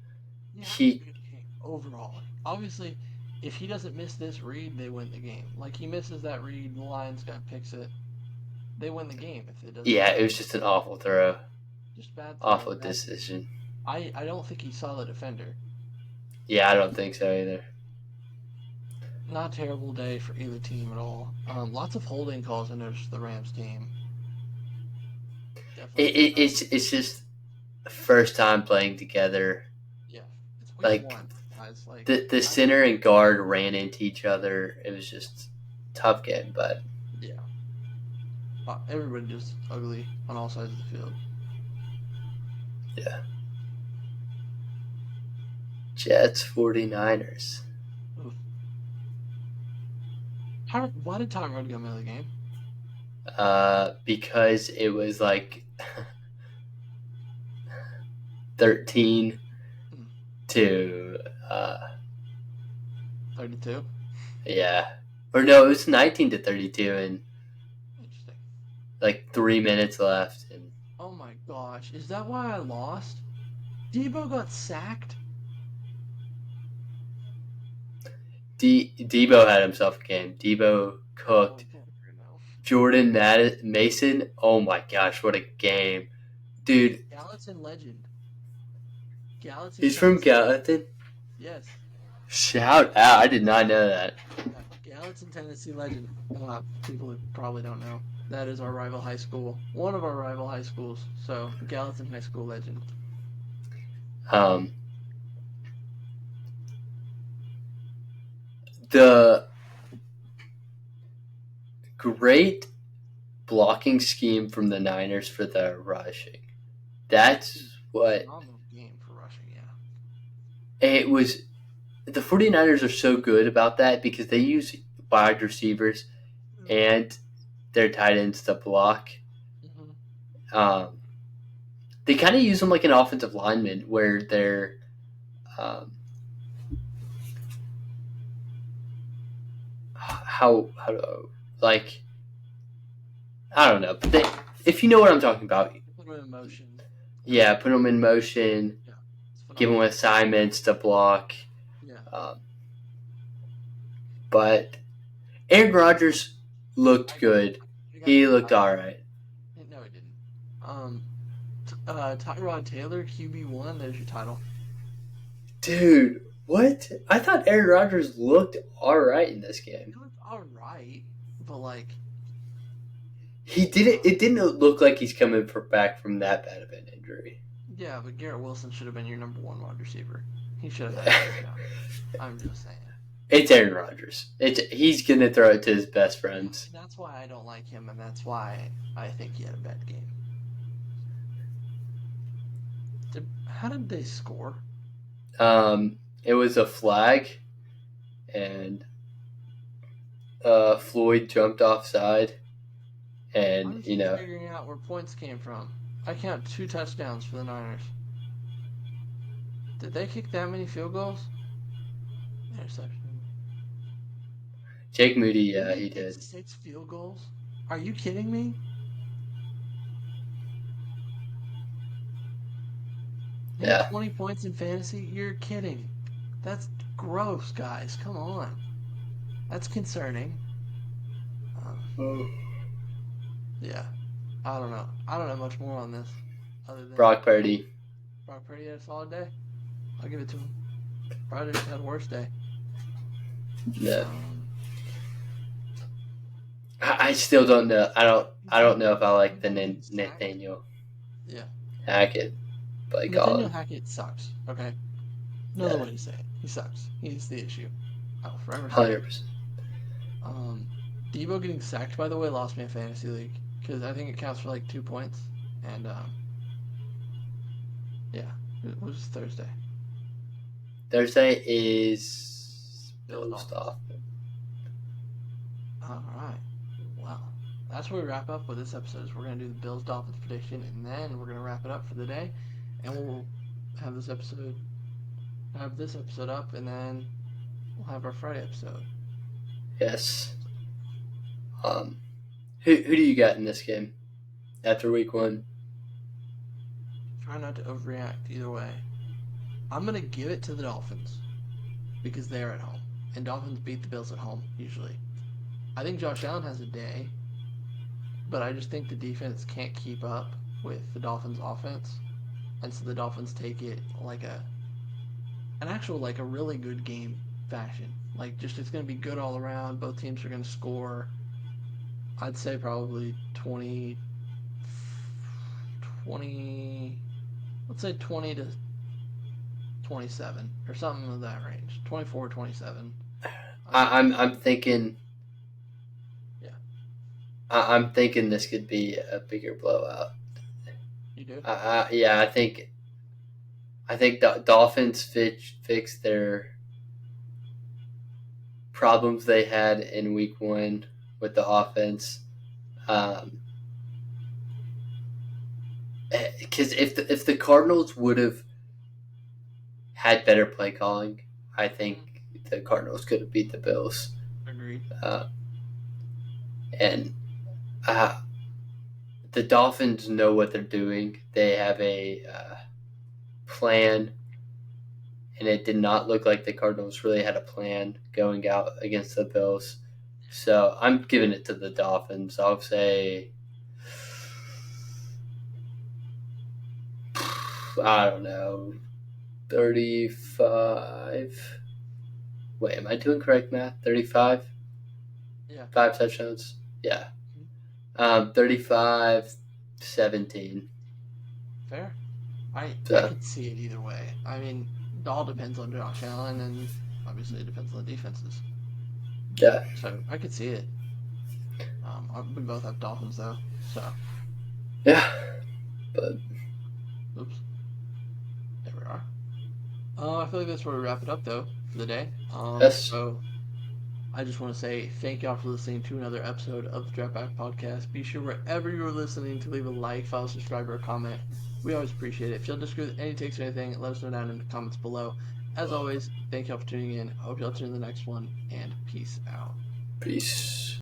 Yeah, He, good game overall. Obviously, if he doesn't miss this read, they win the game. Like he misses that read, the Lions guy picks it, they win the game. If it doesn't, yeah, it was just an awful throw, just bad throw, awful bad. decision. I don't think he saw the defender. Yeah, I don't think so either. Not a terrible day for either team at all. Lots of holding calls I noticed for the Rams team. Definitely. It's just first time playing together. Yeah, it's week Like one, guys. Like the center and guard ran into each other. It was just a tough game, but yeah, everybody just ugly on all sides of the field. yeah. Jets 49ers. Oof. Why did Tyrod go middle of the game? Because it was like 13 to 32. yeah, or no, it was 19 to 32, and Interesting. like 3 minutes left, and Oh my gosh, is that why I lost? Debo got sacked. Debo had himself a game. Debo cooked. Jordan Mason. Oh my gosh, what a game, dude! Gallatin legend. Gallatin, He's from Tennessee legend. Gallatin. Yes. Shout out! I did not know that. Yeah. Gallatin, Tennessee legend. People who probably don't know. That is our rival high school. One of our rival high schools. So, Gallatin High School legend. Um, the great blocking scheme from the Niners for the rushing. That's what Phenomenal game for rushing, yeah. it was. The 49ers are so good about that because they use wide receivers and their tight ends to block. Mm-hmm. Um, they kind of use them like an offensive lineman where they're um, how do like I don't know, but if you know what I'm talking about, Put them in motion. yeah, put them in motion, Yeah. It's give them phenomenal. assignments to block. Yeah. Um, but Aaron Rodgers looked good. I got He your looked title. all right. No, it didn't. Tyrod Taylor, QB1, there's your title. Dude, what? I thought Aaron Rodgers looked all right in this game. He looked alright, but like, He didn't. It didn't look like he's coming back from that bad of an injury. yeah, but Garrett Wilson should have been your number one wide receiver. He should have had a touchdown. I'm just saying. It's Aaron Rodgers. He's gonna throw it to his best friends. And that's why I don't like him, and that's why I think he had a bad game. How did they score? It was a flag, and Floyd jumped offside, I'm and just figuring out where points came from. I count 2 touchdowns for the Niners. Did they kick that many field goals? Interception. Jake Moody, Did yeah, they he kick did. 6 field goals? Are you kidding me? He had Yeah. 20 points in fantasy? You're kidding. That's gross, guys. Come on. That's concerning. Oh. Yeah. I don't know. I don't know much more on this other than Brock Purdy. Brock Purdy had a solid day. I'll give it to him. Probably just had a worse day. Yeah. Um, I still don't know. I don't know if I like the Nathaniel Yeah. Hackett play Nathaniel calling. Hackett sucks. Okay. No other Yeah. way to say it. He sucks. He's the issue. I'll forever say it. 100%. Um, Debo getting sacked, by the way, lost me a fantasy league because I think it counts for like 2 points. And yeah, it was Thursday. Thursday is Bills Bills Dolphins. Dolphins. All right. Well, that's where we wrap up with this episode. Is we're gonna do the Bills Dolphins prediction, and then we're gonna wrap it up for the day, and we'll have this episode up, and then we'll have our Friday episode. Yes. Who do you got in this game after week 1? Try not to overreact either way. I'm gonna give it to the Dolphins because they're at home, and Dolphins beat the Bills at home usually. I think Josh Allen has a day, but I just think the defense can't keep up with the Dolphins' offense, and so the Dolphins take it like a really good game fashion. Like just it's gonna be good all around. Both teams are gonna score. I'd say probably 20, let's say 20 to 27 or something in that range. 24, 27. I'm thinking. Yeah. I'm thinking this could be a bigger blowout. You do? Yeah, I think the Dolphins fix their problems they had in week 1 with the offense. Because if the Cardinals would have had better play calling, I think the Cardinals could have beat the Bills. Agreed. And the Dolphins know what they're doing. They have a plan, and it did not look like the Cardinals really had a plan going out against the Bills. So I'm giving it to the Dolphins. I'll say, I don't know, 35. Wait, am I doing correct math? 35? Yeah. 5 touchdowns? Yeah. Mhm. 35-17. Fair. I So, could see it either way. I mean, it all depends on Josh Allen, and obviously it depends on the defenses. yeah. So I could see it. We both have Dolphins though. So, Yeah. But, oops, there we are. I feel like that's where we wrap it up though for the day. yes. So I just want to say thank y'all for listening to another episode of the Draft Back Podcast. Be sure wherever you're listening to leave a like, follow, subscribe, or a comment. We always appreciate it. If y'all disagree with any takes or anything, let us know down in the comments below. As always, thank y'all for tuning in. Hope y'all tune in the next one, and peace out. Peace.